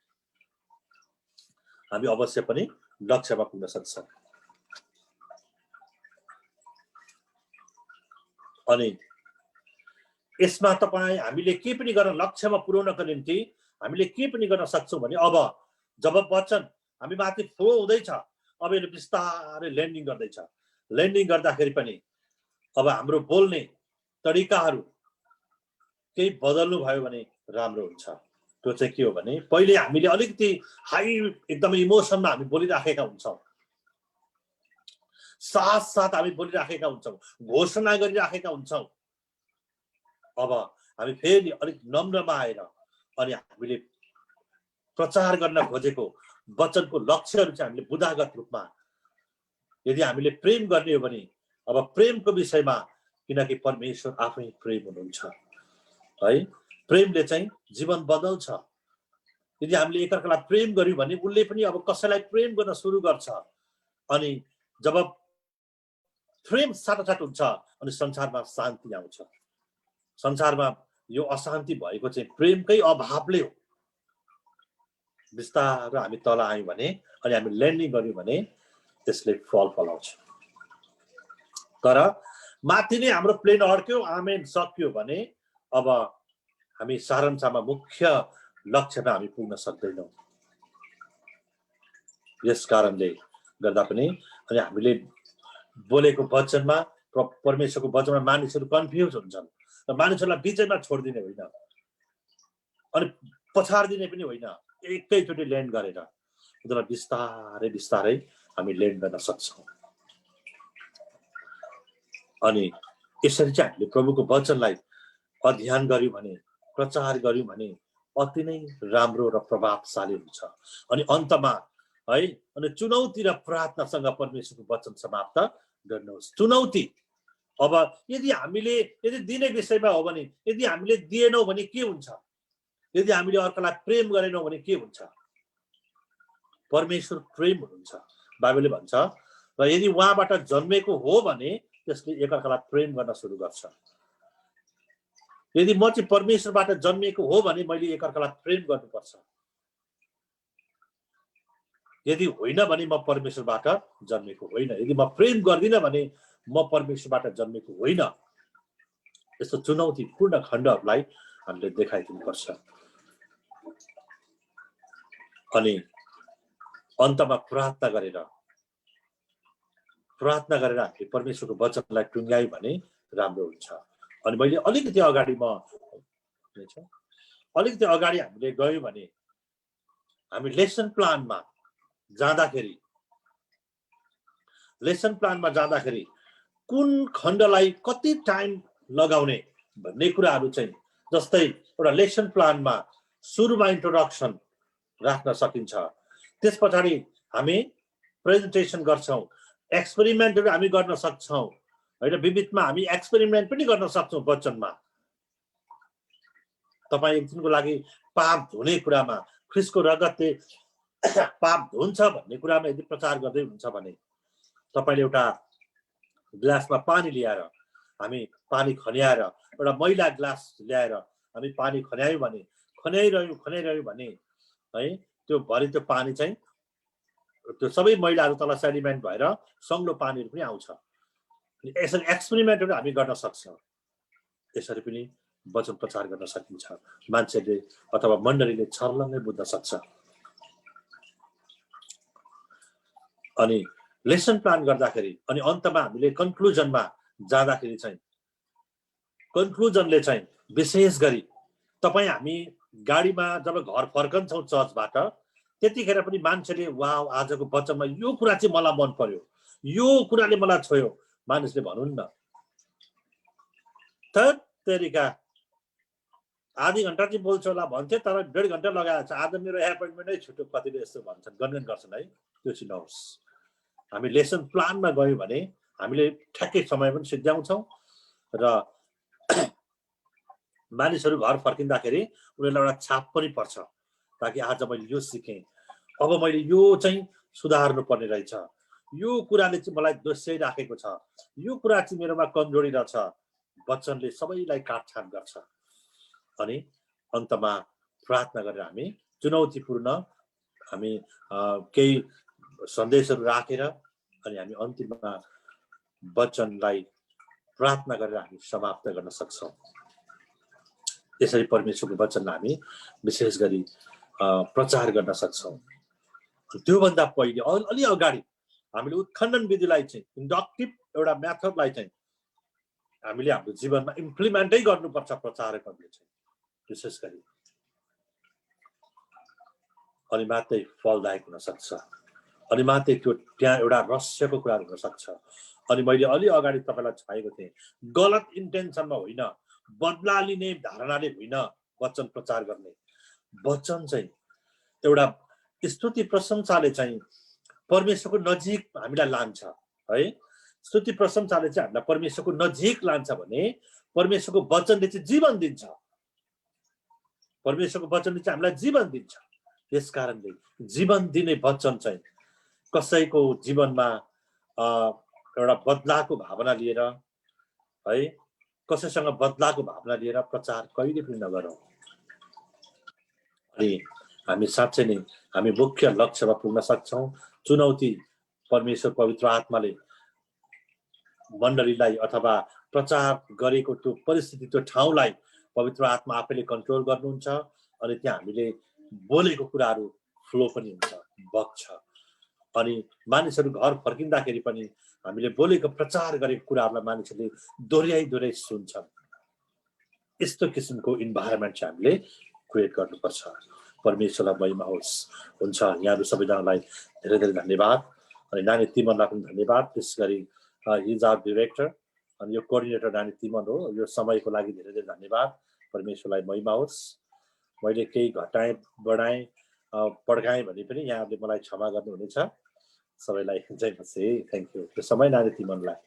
हामी अवश्य पनि लक्ष्यमा पुग्न सक्छौँ। अनि यसमा तपाईँ हामीले के पनि गर्न, लक्ष्यमा पुर्याउनको निम्ति हामीले के पनि गर्न सक्छौँ भने अब जब वचन हामी माथि फ्लो हुँदैछ, अब यसले बिस्तारै ल्यान्डिङ गर्दैछ। ल्यान्डिङ गर्दाखेरि पनि अब हाम्रो बोल्ने तरिकाहरू केही बदल्नु भयो भने राम्रो हुन्छ। त्यो चाहिँ के हो भने पहिले हामीले अलिकति हाई एकदमै इमोसनमा हामी बोलिराखेका हुन्छौँ, साथ हामी बोलिराखेका हुन्छौँ, घोषणा गरिराखेका हुन्छौँ। अब हामी फेरि अलिक नम्रमा आएर अनि हामीले प्रचार गर्न खोजेको वचनको लक्ष्यहरू चाहिँ हामीले बुदागत रूपमा यदि हामीले प्रेम गर्ने हो भने अब प्रेमको विषयमा, किनकि परमेश्वर आफै प्रेम हुनुहुन्छ है, प्रेमले चाहिँ जीवन बदल्छ। यदि हामीले एकअर्कालाई प्रेम गर्यौँ भने उसले पनि अब कसैलाई प्रेम गर्न सुरु गर्छ। अनि जब प्रेम साटासाट हुन्छ अनि संसारमा शान्ति आउँछ। संसारमा यो अशान्ति भएको चाहिँ प्रेमकै अभावले हो। बिस्तारै हामी तल आयौँ भने अनि हामी ल्यान्डिङ गर्यौँ भने त्यसले फल फलाउँछ। तर माथि नै हाम्रो प्लेन अड्क्यो, आमेन, सक्यो भने अब हामी सारांशमा मुख्य लक्ष्यमा हामी पुग्न सक्दैनौँ। यस कारणले गर्दा पनि अनि हामीले बोलेको वचनमा, परमेश्वरको वचनमा मानिसहरू कन्फ्युज हुन्छन् र मानिसहरूलाई बिचैमा छोडिदिने होइन अनि पछाडिदिने पनि होइन, एकैचोटि ल्यान्ड गरेर उनीहरूलाई बिस्तारै बिस्तारै हामी ल्यान्ड गर्न सक्छौँ। अनि यसरी चाहिँ हामीले प्रभुको वचनलाई अध्ययन गर्यौँ भने, प्रचार गर्यौँ भने अति नै राम्रो र प्रभावशाली हुन्छ। अनि अन्तमा है अनि चुनौती र प्रार्थनासँग परमेश्वरको वचन समाप्त गर्नुहोस्। चुनौती, अब यदि दिने विषयमा हो भने, यदि हामीले दिएनौँ भने के हुन्छ? यदि हामीले अर्कालाई प्रेम गरेनौँ भने के हुन्छ? परमेश्वर प्रेम हुनुहुन्छ, बाइबलले भन्छ। र यदि उहाँबाट जन्मेको हो भने त्यसले एकअर्कालाई प्रेम गर्न सुरु गर्छ। यदि म चाहिँ परमेश्वरबाट जन्मेको हो भने मैले एकअर्कालाई प्रेम गर्नुपर्छ। यदि होइन भने म परमेश्वरबाट जन्मेको होइन। यदि म प्रेम गर्दिनँ भने म परमेश्वरबाट जन्मेको होइन। यस्तो चुनौतीपूर्ण खण्डहरूलाई हामीले देखाइदिनुपर्छ। अनि अन्तमा प्रार्थना गरेर हामीले परमेश्वरको वचनलाई टुङ्ग्यायौँ भने राम्रो हुन्छ। अनि मैले अलिकति अगाडि हामीले गयौँ भने हामी लेसन प्लानमा जाँदाखेरि कुन खण्डलाई कति टाइम लगाउने भन्ने कुराहरू चाहिँ, जस्तै एउटा लेसन प्लानमा सुरुमा इन्ट्रोडक्सन राख्न सकिन्छ, त्यस पछाडि हामी प्रेजेन्टेसन गर्छौँ, एक्सपेरिमेन्टहरू हामी गर्न सक्छौँ होइन। विविधमा हामी एक्सपेरिमेन्ट पनि गर्न सक्छौँ वचनमा। तपाईँ एक दिनको लागि पाप धुने कुरामा, ख्रिस्टको रगतले पाप धुन्छ भन्ने कुरामा यदि प्रचार गर्दै हुन्छ भने तपाईँले एउटा ग्लासमा पानी ल्याएर हामी पानी खन्याएर, एउटा मैला ग्लास ल्याएर हामी पानी खन्यायौँ भने है त्यो भरि त्यो पानी चाहिँ त्यो सबै मैलाहरू तल सेडिमेन्ट भएर सङ्लो पानीहरू पनि आउँछ। यसरी एक्सपेरिमेन्टहरू हामी गर्न सक्छौँ। यसरी पनि वचन प्रचार गर्न सकिन्छ। मान्छेले अथवा मण्डलीले छर्लङ्गै बुझ्न सक्छ। अनि लेसन प्लान गर्दाखेरि अनि अन्तमा हामीले कन्क्लुजनमा जाँदाखेरि चाहिँ कन्क्लुजनले चाहिँ विशेष गरी हामी गाडीमा जब घर फर्कन्छौँ चर्चबाट, त्यतिखेर पनि मान्छेले वाउ आजको वचनमा यो कुरा चाहिँ मलाई मन पर्यो, यो कुराले मलाई छोयो, मानिसले भनुन् न तरिका आधी घन्टा चाहिँ बोल्छ होला भन्थे, तर 1.5 घन्टा लगाएको छ। आज मेरो एपोइन्टमेन्टै छुट्यो, कतिले यस्तो भन्छन्, गनगन गर्छन् है। त्यो चाहिँ नहोस्। हामी लेसन प्लानमा गयौँ भने हामीले ठ्याक्कै समय पनि सिद्ध्याउँछौँ र मानिसहरू घर फर्किँदाखेरि उनीहरूलाई एउटा छाप पनि पर्छ, ताकि आज मैले यो सिकेँ, अब मैले यो चाहिँ सुधार्नु पर्ने रहेछ, यो कुराले चाहिँ मलाई दोस्याइराखेको छ, यो कुरा चाहिँ मेरोमा कमजोरी रहेछ। वचनले सबैलाई काटछाट गर्छ। अनि अन्तमा प्रार्थना गरेर हामी चुनौतीपूर्ण हामी केही सन्देशहरू राखेर अनि हामी अन्तिममा वचनलाई प्रार्थना गरेर हामी समाप्त गर्न सक्छौँ। यसरी परमेश्वरको वचनलाई हामी विशेष गरी प्रचार गर्न सक्छौँ। त्योभन्दा पहिले अलि अगाडि हामीले उत्खण्डन विधिलाई चाहिँ, इन्डक्टिभ एउटा मेथडलाई चाहिँ हामीले हाम्रो जीवनमा इम्प्लिमेन्टै गर्नुपर्छ। प्रचारकहरूले चाहिँ विशेष गरी अनि मात्रै फलदायक हुन सक्छ, अनि मात्रै त्यो त्यहाँ एउटा रहस्यको कुराहरू हुन सक्छ। अनि मैले अलि अगाडि तपाईँलाई छाएको थिएँ, गलत इन्टेन्सनमा होइन, बदला लिने धारणाले होइन वचन प्रचार गर्ने। वचन चाहिँ एउटा स्तुति प्रशंसाले चाहिँ परमेश्वरको नजिक हामीलाई लान्छ है। स्तुति प्रशंसाले चाहिँ हामीलाई परमेश्वरको नजिक लान्छ भने परमेश्वरको वचनले चाहिँ जीवन दिन्छ। परमेश्वरको वचनले चाहिँ हामीलाई जीवन दिन्छ। यस कारणले जीवन दिने वचन चाहिँ कसैको जीवनमा एउटा बदलाको भावना लिएर है, कसैसँग बदलाको भावना लिएर प्रचार कहिले पनि नगरौँ। अनि हामी साँच्चै नै हामी मुख्य लक्ष्यमा पुग्न सक्छौँ। चुनौती परमेश्वर पवित्र आत्माले मण्डलीलाई अथवा प्रचार गरेको त्यो परिस्थिति त्यो ठाउँलाई पवित्र आत्मा आफैले कन्ट्रोल गर्नुहुन्छ अनि त्यहाँ हामीले बोलेको कुराहरू फ्लो पनि हुन्छ, बग्छ। अनि मानिसहरू घर फर्किँदाखेरि पनि हामीले बोलेको प्रचार गरेको कुराहरूलाई मानिसहरूले दोहोऱ्याइ सुन्छन्। यस्तो किसिमको इन्भाइरोमेन्ट चाहिँ हामीले क्रिएट गर्नुपर्छ। परमेश्वरलाई महिमा होस्। हुन्छ, यहाँहरू सबैजनालाई धेरै धेरै धन्यवाद। अनि नानी तिमनलाई पनि धन्यवाद। त्यस गरी हिज आवर डिरेक्टर अनि यो कोअर्डिनेटर नानी तिमन हो। यो समयको लागि धेरै धेरै धन्यवाद। परमेश्वरलाई महिमा होस्। मैले केही घटाएँ बढाएँ पड्काएँ भने पनि यहाँहरूले मलाई क्षमा गर्नुहुनेछ। सबैलाई जय मसीह। Thank you. त्यो समय नानी तिमनलाई।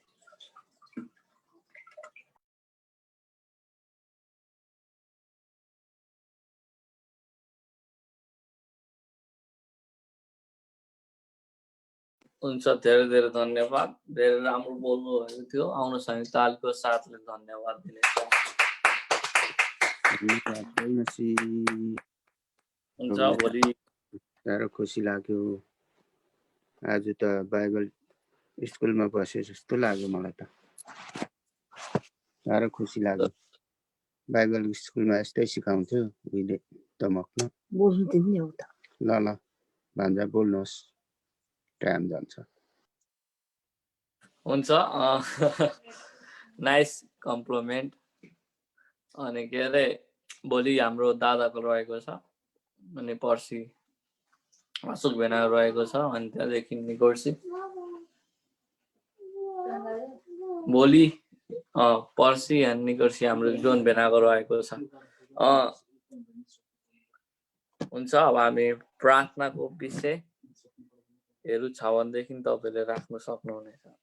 हुन्छ, धेरै धेरै धन्यवाद। धेरै राम्रो बोल्नु भएको थियो। आउनुहोस् हामी तालीको साथले धन्यवाद दिनेछौँ। हुन्छ, भोलि साह्रो खुसी लाग्यो। आज त बाइबल स्कुलमा बसे जस्तो लाग्यो मलाई त। साह्रो खुसी लाग्यो। बाइबल स्कुलमा यस्तै सिकाउँथ्यो उहिले तमकमा। बोल्नु दिनु एउटा। ल ल भान्जा बोल्नुहोस्, टाइम जान्छ। हुन्छ, नाइस कम्प्लिमेन्ट। अनि के अरे भोलि हाम्रो दादाको रहेको छ अनि पर्सि अशोक भेना रहेको छ अनि त्यहाँदेखि निकोर्सी भोलि पर्सि अनि निकोर्सी हाम्रो जोन भेनाको रहेको छ। हुन्छ, अब हामी प्रार्थनाको विषयहरू छ भनेदेखि तपाईँले राख्न सक्नुहुनेछ।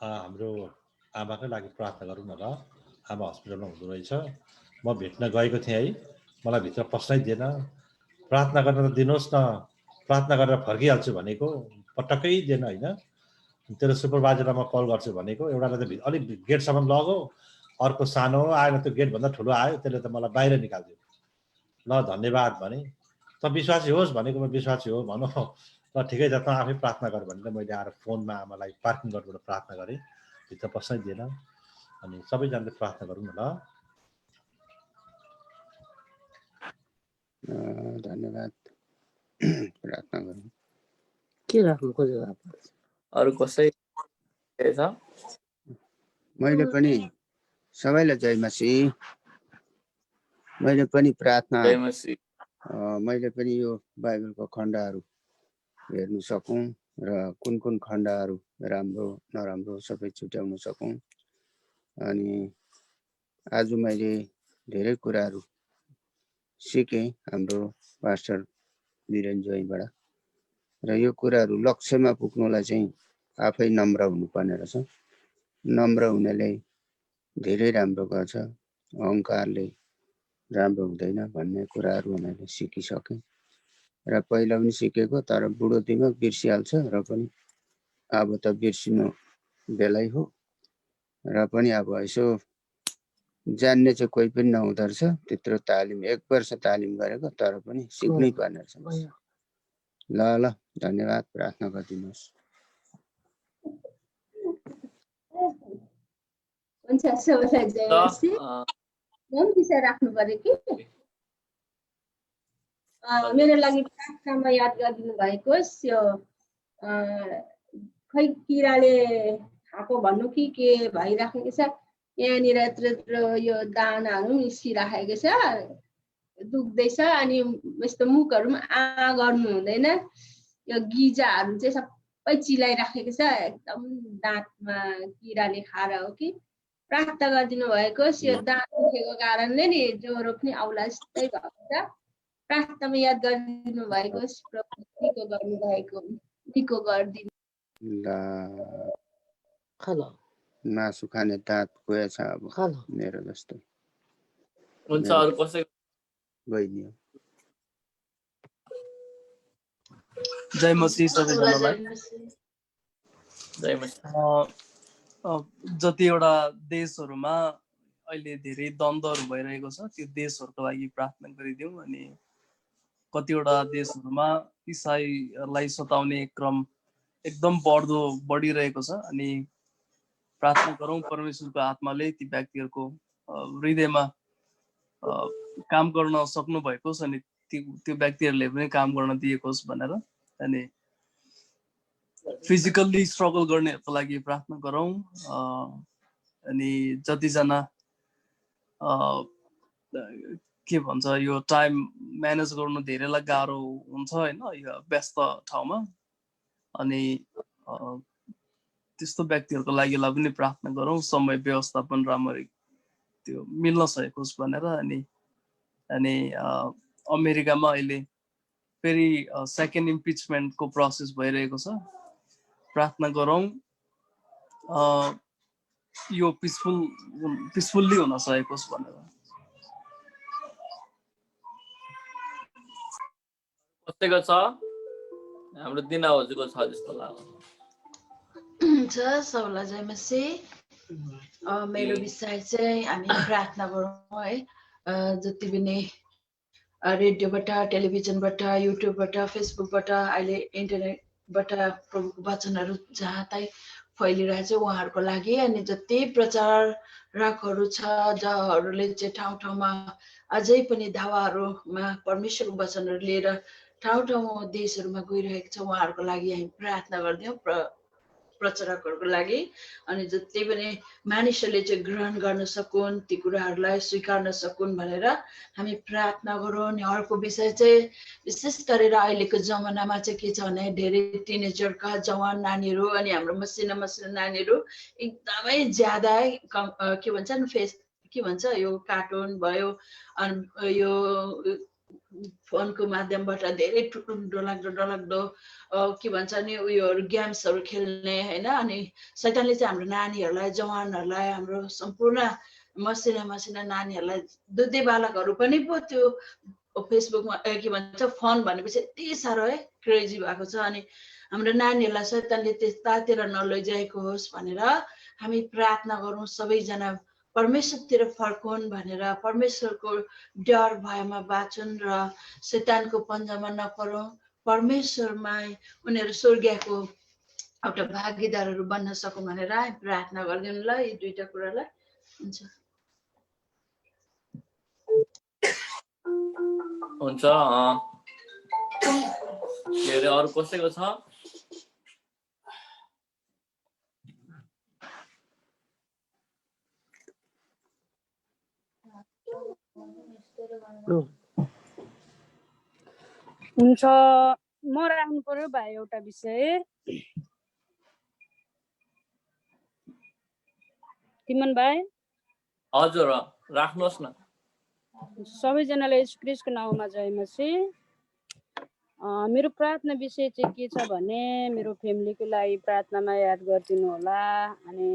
हाम्रो आमाकै लागि प्रार्थना गरौँ न ल। आमा हस्पिटलमा हुँदो रहेछ। म भेट्न गएको थिएँ है, मलाई भित्र पस्नै दिएन। प्रार्थना गर्न त दिनुहोस् न, प्रार्थना गरेर फर्किहाल्छु भनेको, पटक्कै दिएन होइन। तेरो सुपरभाइजरलाई म कल गर्छु भनेको, एउटाले त अलिक गेटसम्म लग्यो, अर्को सानो आएन, त्यो गेटभन्दा ठुलो आयो, त्यसले त मलाई बाहिर निकालिदियो। ल धन्यवाद भने। त विश्वासी होस् भनेको, म विश्वासी हो भनौँ। ल ठिकै छ, त आफै प्रार्थना गर भनेर मैले आएर फोनमा आमालाई पार्किङ गर्बाट प्रार्थना गरेँ। भित्र पस्नै दिएन। अनि सबैजनाले प्रार्थना गरौँ न ल। धन्यवाद। प्रार्थना गरौँ। के राख्नु खोज्यो अरू कसै छ? मैले पनि सबैलाई जय मसीह। मैले पनि प्रार्थना, जय मसीह। मैले पनि यो बाइबलको खण्डहरू हेर्नु सकौँ र कुन कुन खण्डहरू राम्रो नराम्रो सबै छुट्याउन सकौँ। अनि आज मैले धेरै कुराहरू सिकेँ हाम्रो पास्टर वीरेन जोईबाट। र यो कुराहरू लक्ष्यमा पुग्नुलाई चाहिँ आफै नम्र हुनुपर्ने रहेछ। नम्र हुनेले धेरै राम्रो गर्छ, अहङ्कारले राम्रो हुँदैन भन्ने कुराहरू उनीहरूले सिकिसके। र पहिला पनि सिकेको, तर बुढो दिमाग बिर्सिहाल्छ र पनि अब त बिर्सिनु बेलै हो। र पनि अब यसो जान्ने चाहिँ कोही पनि नहुँदो रहेछ। त्यत्रो तालिम 1 वर्ष तालिम गरेको, तर पनि सिक्नै पर्ने रहेछ। ल ल धन्यवाद। प्रार्थना गरिदिनुहोस्। हुन्छ, सबैलाई जय मसीह। विषय राख्नु पर्यो कि मेरो लागि प्रार्थनामा याद गरिदिनु भएको होस्। यो खै किराले खाएको भन्नु कि के भइराखेको छ। यहाँनिर यत्रो यो दानाहरू निस्किराखेको छ, दुख्दैछ। अनि यस्तो मुखहरू पनि गर्नु हुँदैन। यो गिजाहरू चाहिँ सबै चिलाइराखेको छ। एकदम दाँतमा किराले खाएर हो कि। प्रार्थना गरिदिनु भएको होस्। यो दाँत दुखेको कारणले नि ज्वरो पनि आउला जस्तै भएको छ। प्रार्थनामा याद गरिदिनु भएको होस्। निको गर्नु भएको, निको गरिदिनु। मासु खाने दाँत गएछ अब मेरो जस्तो। हुन्छ, अरू कसै बहिनी हो। जय मसीह सबैजनालाई। जय मसीह। जतिवटा देशहरूमा अहिले धेरै द्वन्द्वहरू भइरहेको छ त्यो देशहरूको लागि प्रार्थना गरिदिउँ। अनि कतिवटा देशहरूमा इसाईहरूलाई सताउने क्रम एकदम बढिरहेको छ अनि प्रार्थना गरौँ परमेश्वरको आत्माले ती व्यक्तिहरूको हृदयमा काम गर्न सक्नु भएको छ अनि त्यो व्यक्तिहरूले पनि काम गर्न दिएको होस् भनेर। अनि फिजिकल्ली स्ट्रगल गर्नेहरूको लागि प्रार्थना गरौँ। अनि जतिजना के भन्छ यो टाइम म्यानेज गर्नु धेरैलाई गाह्रो हुन्छ होइन यो व्यस्त ठाउँमा, अनि त्यस्तो व्यक्तिहरूको लागि पनि प्रार्थना गरौँ समय व्यवस्थापन राम्ररी त्यो मिल्न सकेको होस् भनेर। अनि अमेरिकामा अहिले फेरि सेकेन्ड इम्पिचमेन्टको प्रोसेस भइरहेको छ। प्रार्थना गरौँ यो पिसफुल्ली हुन सकेको होस् भनेर। कतिको छ हाम्रो दिना हजुरको छ जस्तो लाग्छ। सबैलाई जय मसीह। मेरो विषय चाहिँ हामी प्रार्थना गरौँ है। जति पनि रेडियोबाट, टेलिभिजनबाट, युट्युबबाट, फेसबुकबाट, अहिले इन्टरनेटबाट प्रभुको वचनहरू जहाँ तै फैलिरहेछ उहाँहरूको लागि। अनि जति प्रचारकहरू छ जहाँहरूले चाहिँ ठाउँ ठाउँमा अझै पनि धावाहरूमा परमेश्वरको वचनहरू लिएर ठाउँ ठाउँ देशहरूमा गइरहेको छ उहाँहरूको लागि हामी प्रार्थना गरिदियौँ, प्रचारकहरूको लागि। अनि जति पनि मानिसहरूले चाहिँ ग्रहण गर्न सकुन्, ती कुराहरूलाई स्वीकार्न सकुन् भनेर हामी प्रार्थना गरौँ। अनि अर्को विषय चाहिँ विशेष गरेर अहिलेको जमानामा चाहिँ के छ भने धेरै टिनेजरका जवान नानीहरू अनि हाम्रो मसिना नानीहरू एकदमै ज्यादा के भन्छन् के भन्छ यो कार्टुन भयो अनि यो फोनको माध्यमबाट धेरै डरलाग्दो के भन्छ नि उयोहरू गेम्सहरू खेल्ने होइन। अनि शैतानले चाहिँ हाम्रो नानीहरूलाई, जवानहरूलाई, हाम्रो सम्पूर्ण मसिना नानीहरूलाई, दुधे बालकहरू पनि पो त्यो फेसबुकमा के भन्छ फोन भनेपछि यति साह्रो है क्रेजी भएको छ। अनि हाम्रो नानीहरूलाई शैतानले त्यतातिर नलैजाएको होस् भनेर हामी प्रार्थना गरौँ। सबैजना परमेश्वरतिर फर्कुन् भनेर, परमेश्वरको डर भयमा बाँचुन् र शैतानको पन्जामा नपरौँ, परमेश्वरमा उनीहरू स्वर्गीयको एउटा भागीदारहरू बन्न सकौँ भनेर प्रार्थना गरिदिनु ल यी दुईटा कुरालाई। हुन्छ के अरे अरू कसैको छ? हुन्छ म राख्नु पर्यो भाइ एउटा विषय। तिमन भाइ हजुर राख्नुहोस् न। सबैजनाले येशू ख्रीष्टको नाउँमा जय मसीह। मेरो प्रार्थना विषय चाहिँ के छ भने मेरो फ्यामिलीको लागि प्रार्थनामा याद गरिदिनु होला। अनि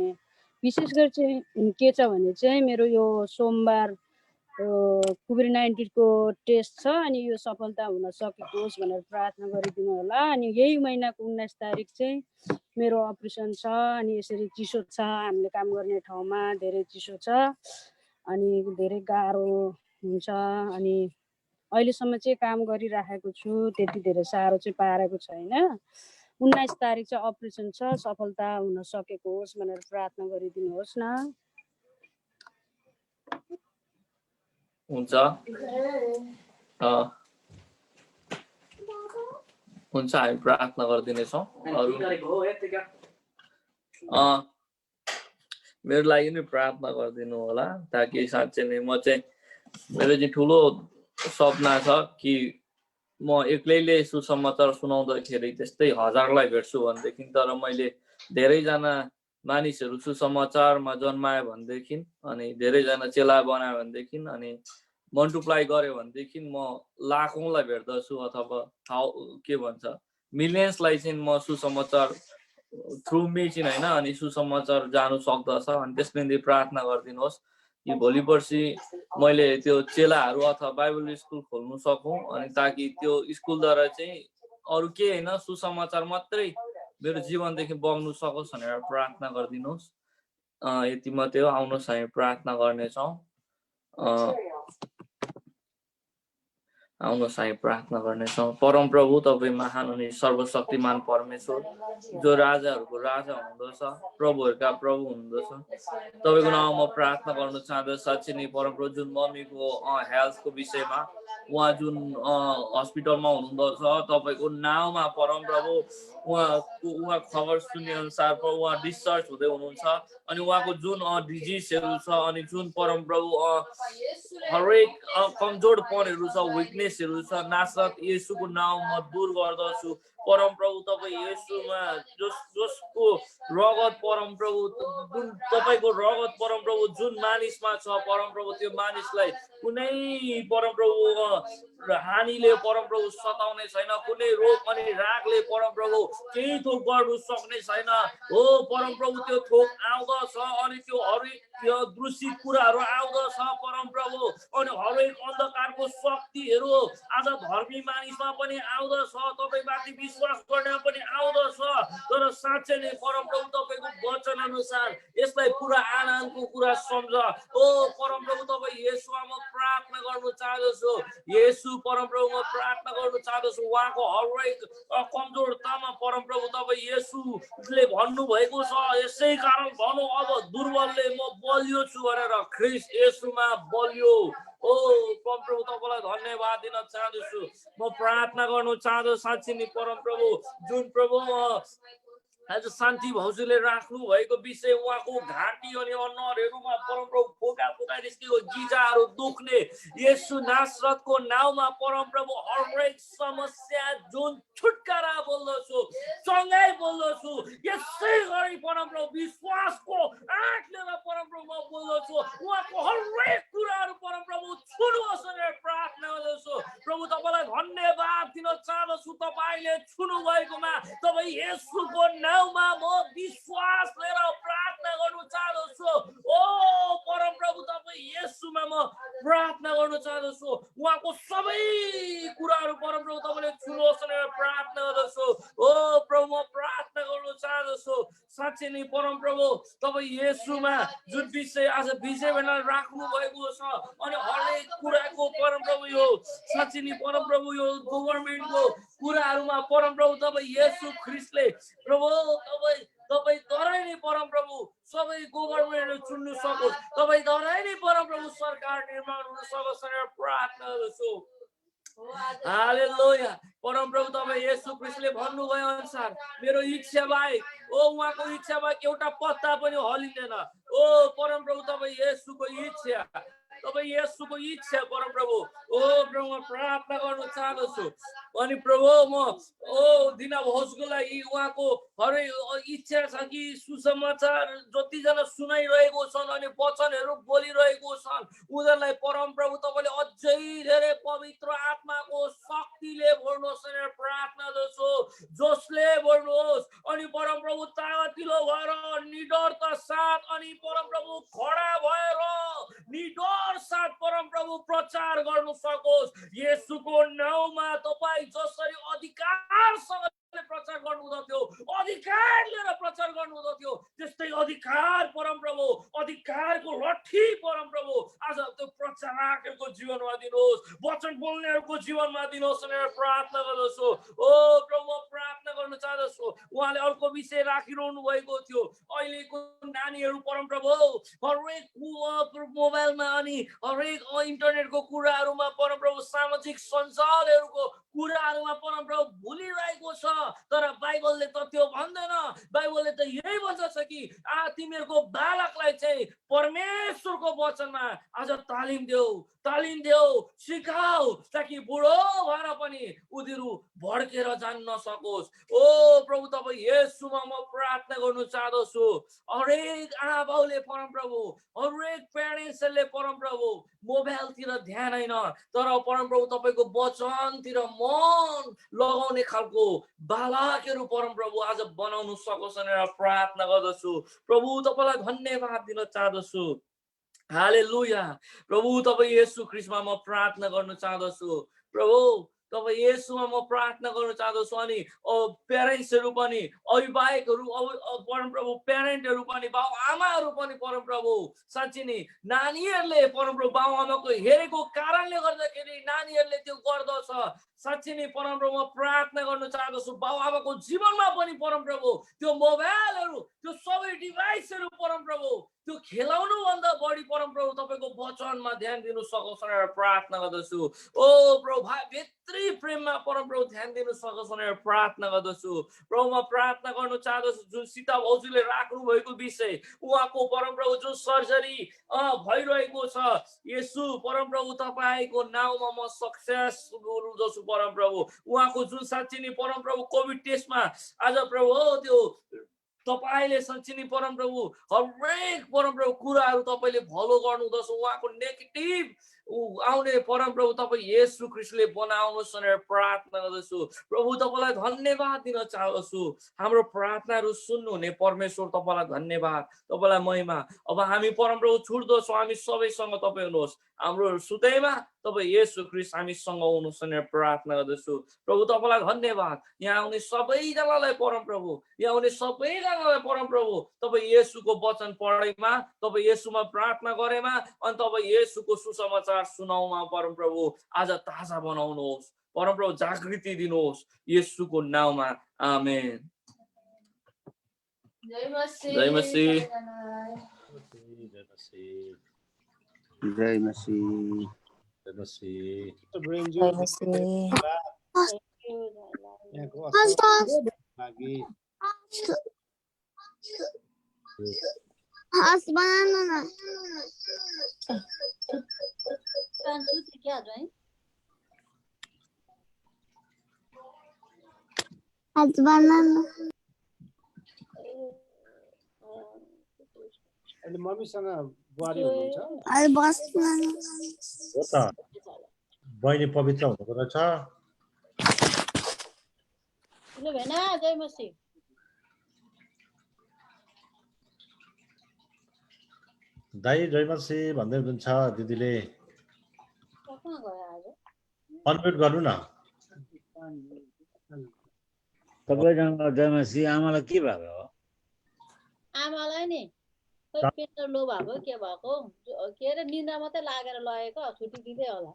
विशेष गरी चाहिँ के छ भने चाहिँ मेरो यो सोमबार कोभिड-19 को टेस्ट छ अनि यो सफलता हुन सकेको होस् भनेर प्रार्थना गरिदिनु होला। अनि यही महिनाको 19 तारिक चाहिँ मेरो अपरेसन छ। अनि यसरी चिसो छ, हामीले काम गर्ने ठाउँमा धेरै चिसो छ अनि धेरै गाह्रो हुन्छ। अनि अहिलेसम्म चाहिँ काम गरिराखेको छु, त्यति धेरै साह्रो चाहिँ पारेको छैन। 19 तारिक चाहिँ अपरेसन छ, सफलता हुन सकेको होस् भनेर प्रार्थना गरिदिनुहोस् न। हुन्छ हुन्छ हामी प्रार्थना गरिदिनेछौँ। मेरो लागि नि प्रार्थना गरिदिनु होला ताकि साँच्चै नै म चाहिँ मेरो चाहिँ ठुलो सपना छ कि म एक्लैले सुसमाचार सुनाउँदाखेरि त्यस्तै हजारलाई भेट्छु भनेदेखि, तर मैले धेरैजना मानिसहरू सुसमाचारमा जन्मायो भनेदेखि अनि धेरैजना चेला बनायो भनेदेखि अनि मल्टिप्लाई गर्यो भनेदेखि म लाखौँलाई भेट्दछु अथवा के भन्छ मिलियन्सलाई चाहिँ म सुसमाचार थ्रु मी चाहिँ होइन अनि सुसमाचार जानु सक्दछ। अनि त्यस निम्ति प्रार्थना गरिदिनुहोस् कि भोलि पर्सि मैले त्यो चेलाहरू अथवा बाइबल स्कुल खोल्नु सकौँ अनि ताकि त्यो स्कुलद्वारा चाहिँ अरू केही होइन सुसमाचार मात्रै मेरो जीवनदेखि बग्नु सकोस् भनेर प्रार्थना गरिदिनुहोस्। यति मात्रै हो। आउनुहोस् हामी प्रार्थना गर्नेछौँ। आउनुहोस् हामी प्रार्थना गर्नेछौँ। परमप्रभु तपाईँ महान अनि सर्वशक्तिमान परमेश्वर, जो राजाहरूको राजा हुनुहुँदछ, प्रभुहरूका प्रभु हुनुहुँदछ, तपाईँको नाउँमा प्रार्थना गर्न चाहँदछ। साँच्चै नै परमप्रभु जुन मम्मीको हेल्थको विषयमा उहाँ जुन हस्पिटलमा हुनुहुँदछ, तपाईँको नाउँमा परमप्रभु उहाँ खबर सुन्ने अनुसार उहाँ डिस्चार्ज हुँदै हुनुहुन्छ। अनि उहाँको जुन डिजिजहरू छ अनि जुन परमप्रभु हरेक कमजोरपनहरू छ, विकनेसहरू छ, नासरत येशूको नाउँमा दूर गर्दछु। परमप्रभु तपाईँ येशूमा जसको रगत परमप्रभु जुन तपाईँको रगत परमप्रभु जुन मानिसमा छ परमप्रभु, त्यो मानिसलाई कुनै परमप्रभु हानिले परमप्रभु सताउने छैन, कुनै रोग अनि रागले परमप्रभु केही थोक गर्नु सक्ने छैन। हो परमप्रभु त्यो थोक आउँदछ अनि त्यो हरेक दूषित कुराहरू आउँदछ परमप्रभु, अनि हरेक अन्धकारको शक्तिहरू आज धर्मी मानिसमा पनि आउँदछ, तपाईँमाथि विश्वास गर्ने पनि आउँदछ। तर साँच्चै नै परमप्रभु तपाईँको वचन अनुसार यसलाई पुरा आनन्दको कुरा सम्झ। ओ परमप्रभु तपाईँ येशूमा म प्रार्थना गर्न चाहदछु। येशू परमप्रभु म प्रार्थना गर्न चाहदछु। उहाँको हरेक कमजोरतामा परमप्रभु तपाईँ येशूले भन्नुभएको छ, यसै कारण भनौँ अब दुर्बलले म बलियो छु भनेर, ख्रीष्ट येशूमा बलियो। ओ परमप्रभु तपाईँलाई धन्यवाद दिन चाहदछु। म प्रार्थना गर्न चाहन्छु साँच्चै नै परमप्रभु जुन प्रभु आज शान्ति भाउजूले राख्नु भएको विषय, उहाँको घाँटी अनि अनुहारहरूमा परमप्रभु फोका फोका निस्केको, गिजाहरू दुख्ने, येशू नासरतको नाउँमा परमप्रभु हरेक समस्या जुन छुटकारा बोल्दछु, सँगै बोल्दछु, यसै गरी परमप्रभु विश्वासको आँट लिएर परमप्रभु म बोल्दछु। उहाँको हरेक कुराहरू परमप्रभु छुनुहोस् भनेर प्रार्थना गर्दछु। प्रभु तपाईँलाई धन्यवाद दिन चाहदछु। तपाईँले छुनु भएकोमा तपाईँ येशूको नाउँमा म विश्वास लिएर प्रार्थना गर्न चाहदछु। ओ परमप्रभु तपाईँ येशूमा म प्रार्थना गर्न चाहदछु। उहाँको सबै कुराहरू परमप्रभु तपाईँले छुनुहोस् भनेर प्रार्थना गर्दछु। ओ प्रभु म प्रार्थना गर्न चाहदछु। साँच्चै नै परमप्रभु तपाईँ येशूमा जुन विषय आज विषय भनेर राख्नु भएको छ अनि हरेक कुराको परमप्रभु यो साँच्चै नै परमप्रभु यो गभर्मेन्टको कुराहरूमा परमप्रभु तपाईँ येशू ख्रीष्टले प्रभु तपाईँ द्वारै नै परमप्रभु सबै गभर्मेन्टहरू चुन्नु सकोस्, तपाईँ द्वारै नै परमप्रभु सरकार निर्माण हुन सकोस् भनेर प्रार्थना गर्दछु। हालेलुया। परमप्रभु तपाईँ येशू ख्रीष्टले भन्नुभयो अनुसार मेरो इच्छा बाहेक उहाँको इच्छा बाहेक एउटा पत्ता पनि हलिँदैन। ओ परमप्रभु तपाईँ येशूको इच्छा, तपाईँ येशूको इच्छा परमप्रभु। ओ प्रभु म प्रार्थना गर्न चाहदछु। अनि प्रभु म दिना भाउजूको लागि उहाँको हरेक इच्छा छ कि सुसमाचार जतिजना सुनाइरहेको छन् अनि वचनहरू बोलिरहेको छन् उनीहरूलाई परमप्रभु तपाईँले अझै धेरै पवित्र आत्माको शक्तिले भर्नुहोस् भनेर प्रार्थना गर्छु। जसले भर्नुहोस् अनि परमप्रभु तागतिलो भएर निडरता साथ अनि परमप्रभु खडा भएर निडर साथ परमप्रभु प्रचार गर्न सकोस्। येशूको नाउँमा तपाईँ जसरी अधिकारसँग प्रचार गर्नुहुँदथ्यो, अधिकार लिएर प्रचार गर्नुहुँदथ्यो, त्यस्तै अधिकार परमप्रभु, अधिकारको लट्ठी परमप्रभु आज त्यो प्रचारकहरूको जीवनमा दिनुहोस्, वचन बोल्नेहरूको जीवनमा दिनुहोस् भनेर प्रार्थना गर्दछु। ओ प्रभु म प्रार्थना गर्न चाहदछु। उहाँले अर्को विषय राखिरहनु भएको थियो, अहिलेको नानीहरू परमप्रभु हरेक मोबाइलमा अनि हरेक इन्टरनेटको कुराहरूमा परमप्रभु सामाजिक सञ्जालहरूको कुराहरूमा परमप्रभु भुलिरहेको छ। तर बाइबलले त त्यो भन्दैन। बाइबलले त यही भन्छ छ कि तिमीहरूको बालकलाई चाहिँ परमेश्वरको वचनमा आज तालिम देऊ, सिकाऊ, ताकि बुढो भएर पनि उनीहरू भड्केर जान नसकोस्। ओ प्रभु तपाईँ येशूमा म प्रार्थना गर्न चाहदछु। हरेक आमाबाउले परमप्रभु, हरेक प्यारेन्ट्सहरूले परमप्रभु मोबाइलतिर ध्यान होइन तर परमप्रभु तपाईँको वचनतिर मन लगाउने खालको बालकहरू परमप्रभु आज बनाउनु सकोस् भनेर प्रार्थना गर्दछु। प्रभु तपाईँलाई धन्यवाद दिन चाहदछु। हालेलुया। प्रभु तपाईँ येशू ख्रीष्टमा म प्रार्थना गर्न चाहदछु। प्रभु तपाईँ येशूमा म प्रार्थना गर्न चाहदछु। अनि प्यारेन्ट्सहरू पनि, अभिभावकहरू, परमप्रभु प्यारेन्टहरू पनि, बाउ आमाहरू पनि परमप्रभु साँच्चै नै नानीहरूले परमप्रभु बाउ आमाको हेरेको कारणले गर्दाखेरि नानीहरूले त्यो गर्दछ। साँच्चै नै परमप्रभु म प्रार्थना गर्न चाहदछु बाउ आमाको जीवनमा पनि परमप्रभु त्यो मोबाइलहरू, त्यो सबै डिभाइसहरू परमप्रभु त्यो खेलाउनु भन्दा बढी परमप्रभु तपाईँको वचनमा ध्यान दिनु सकोस् भनेर प्रार्थना गर्दछु। ओ प्रभु भित्री प्रेममा परमप्रभु ध्यान दिनु सकोस् भनेर प्रार्थना गर्दछु। प्रभु म प्रार्थना गर्न चाहदछु जुन सीता भाउजूले राख्नु भएको विषय, उहाँको परमप्रभु जुन सर्जरी भइरहेको छ, येशू परमप्रभु तपाईँको नाउँमा म सक्सेस गर्दछु परमप्रभु। उहाँको जुन साँच्चै नै परमप्रभु कोभिड टेस्टमा आज प्रभु हो त्यो तपाईले साँच्चै नै परमप्रभु हरेक परमप्रभु कुराहरू तपाईँले भलो गर्नुहुँदछ। उहाँको नेगेटिभ आउने परमप्रभु तपाईँ येशू ख्रीष्टले बनाउनुहोस् भनेर प्रार्थना गर्दछु। प्रभु तपाईँलाई धन्यवाद दिन चाहदछु। हाम्रो प्रार्थनाहरू सुन्नुहुने परमेश्वर तपाईँलाई धन्यवाद, तपाईँलाई महिमा। अब हामी परमप्रभु छुट्दछौँ, हामी सबैसँग तपाईँ हुनुहोस्। हाम्रो हृदयमा तपाईँ येशू ख्रीष्ट हामीसँग हुनुहोस् भनेर प्रार्थना गर्दछु। प्रभु तपाईँलाई धन्यवाद। यहाँ आउने सबैजनालाई परमप्रभु, यहाँ आउने सबैजनालाई परमप्रभु तपाईँ येशूको वचन पढेमा, तपाईँ येशूमा प्रार्थना गरेमा, अनि तपाईँ येशूको सुसमाचार सुनाउमा परमप्रभु आज ताजा बनाउनुहोस्। परमप्रभु जागृति दिनुहोस् येशूको नाउँमा। आमेन। जय मसीह। जय मसीह। जय मसीह। जय मसीह। जय मसीह। यहाँको असल लागि अहिले मम्मीसँग बुहारी हुनुहुन्छ। हो त बहिनी पवित्र हुनुको रहेछ। जय मसीह। दाइ जय मसीह भन्दै हुनुहुन्छ दिदीले। अनम्युट गर्नु न। तपाईँसँग जय मसीह। आमालाई के भएको हो? आमालाई नि खोइ पेट लो भएको के भएको के अरे निन्द्रा मात्रै लागेर लगेको, छुट्टी दिँदै होला,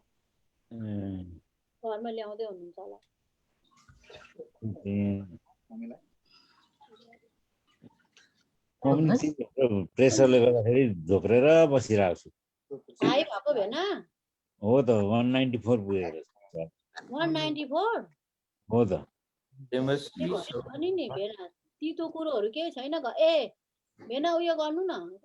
घरमा ल्याउँदै हुनुहुन्छ होला। प्रेसरले गर्दाखेरि झोक्रेर बसिरहेको छु। हाई भएको भेन? हो त 194 पुगेको छ। 194 हो त। अनि नि भेन तितो कुरोहरू केही छैन। ए भेन उयो गर्नु न,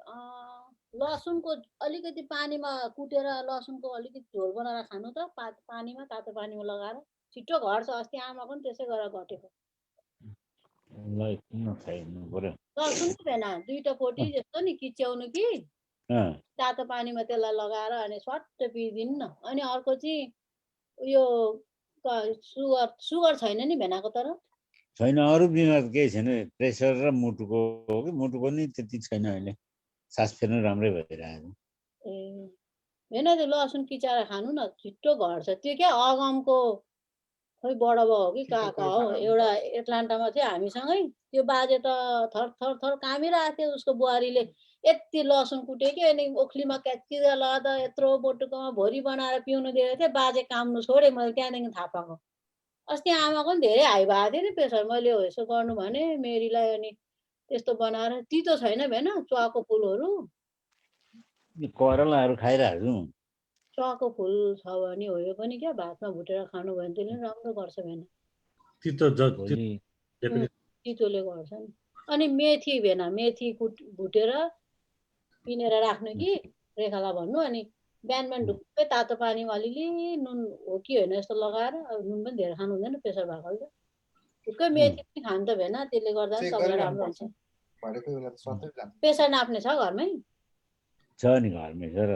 लसुनको अलिकति पानीमा कुटेर लसुनको अलिकति झोल बनाएर खानु त, पानीमा तातो पानीमा लगाएर छिट्टो घट्छ। अस्ति आमा पनि त्यसै गरेर घटेको। लसुन भेन 2 पोटी जस्तो नि किच्याउनु कि तातो पानीमा त्यसलाई लगाएर अनि सट्ट पिइदिनु न। अनि अर्को चाहिँ उयो सुगर छैन नि भेनाको? तर छैन, अरू बिमार केही छैन। प्रेसर र मुटुको हो कि मुटुको नि त्यति छैन। अहिले सास फेर्नु राम्रै भइरहेको। ए भेन त्यो लसुन किचाएर खानु न, छिट्टो घट्छ। त्यो क्या अगमको खोइ बडो बाउ हो कि काका हो, एउटा एटलान्टामा थियो हामीसँगै। त्यो बाजे त थर थर थर कामिरहेको थियो। उसको बुहारीले यति लसुन कुट्यो कि अनि ओखलीमा क्याचिएर लगाएर यत्रो बोटुकोमा भोरी बनाएर पिउनु दिएको थियो। बाजे काम्नु छोडे, मैले त्यहाँदेखि थाहा पाएको। अस्ति आमाको पनि धेरै हाई भएको थियो नि प्रेसर। मैले यसो गर्नु भने मेरीलाई, अनि त्यस्तो बनाएर। तितो छैन भेन? च्वाको फुलहरू करलाहरू खाइरहेको छु। च्वाको फुल छ भने हो यो पनि क्या, भातमा भुटेर खानु भने त्यसले राम्रो गर्छ भेन। तितोले गर्छ नि। अनि मेथी भेन, मेथी भुटेर पिनेर राख्नु कि रेखालाई भन्नु। अनि बिहान बिहान ढुक्कै तातो पानीमा अलिअलि नुन हो कि होइन यस्तो लगाएर, नुन पनि धेरै खानु हुँदैन प्रेसर भएकोले। ढुक्कै मेथी पनि खानु त भेन, त्यसले गर्दा पनि सबैलाई राम्रो हुन्छ। प्रेसर नाप्ने छ घरमै? छ नि घरमै छ। र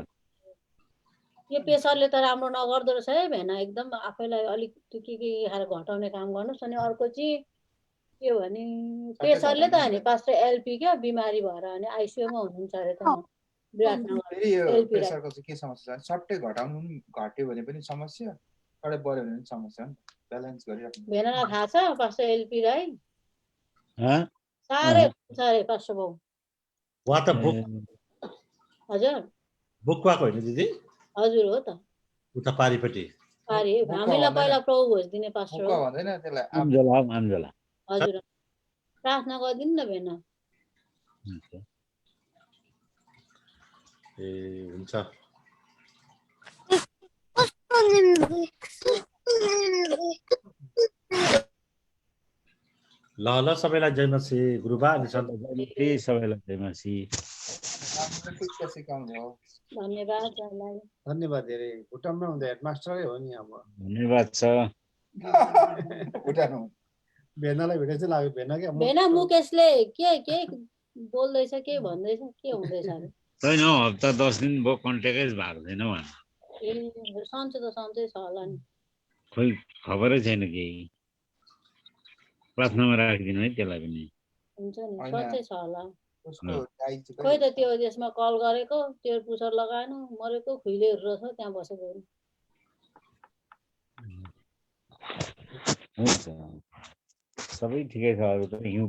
यो प्रेसरले त राम्रो नगर्दो रहेछ है भेन। एकदम आफैलाई अलिक के खाएर घटाउने काम गर्नुहोस्। अनि अर्को चाहिँ के भने प्रेसरले त नि पास्टर एलपी क्या बिमारी भएर अनि आइसियुमा हुनुहुन्छ अरे त। प्रेसरको चाहिँ के समस्या छ? सट्टै घटाउनु घट्यो भने पनि समस्या, अरे बढ्यो भने समस्या हो ब्यालेन्स गरिराख्नु भेनालाई थाहा छ पास्टर एलपी राई हँ साह्रै हुन्छ अरे पास्टर बाउ उहाँ त बुक हजुर बुकवाको होइन दिदी हजुर हो त उता पारिपट्टि पारी हामीलाई पहिला प्रभु भोज दिने पास्टर हो भन्दैन त्यसलाई आमजोला आमजोला हजुर प्रार्थना गरिदिनु न भेना ए हुन्छ ल ल सबैलाई जय मसी गुरुबा अनि जयमसी सबैलाई जयमसी सिकाउनु भयो धन्यवाद यहाँलाई धन्यवाद धेरै भुटानमा हुँदा हेडमास्टरै हो नि अब धन्यवाद छ भुटान भेनालाई भेटे चाहिँ लाग्यो भेना क्या भेना मुकेशले के बोल्दैछ के भन्दैछ के हुँदैछ अरे छैन हौ हप्ता 10 दिन भयो कन्ट्याक्टै भएको छैन उहाँ ए सन्चै त सन्चै छ होला नि खोइ खबरै छैन केही प्रार्थनामा राखिदिनु है त्यसलाई पनि हुन्छ नि सन्चै छ होला उसको दाइ चाहिँ खोइ त त्यो यसमा कल गरेको त्यो पुछर लगाएन मरेको खुइलेहरू रहेछ त्यहाँ बसेको हुन्छ सबै ठिकै छ अरू त हिउँ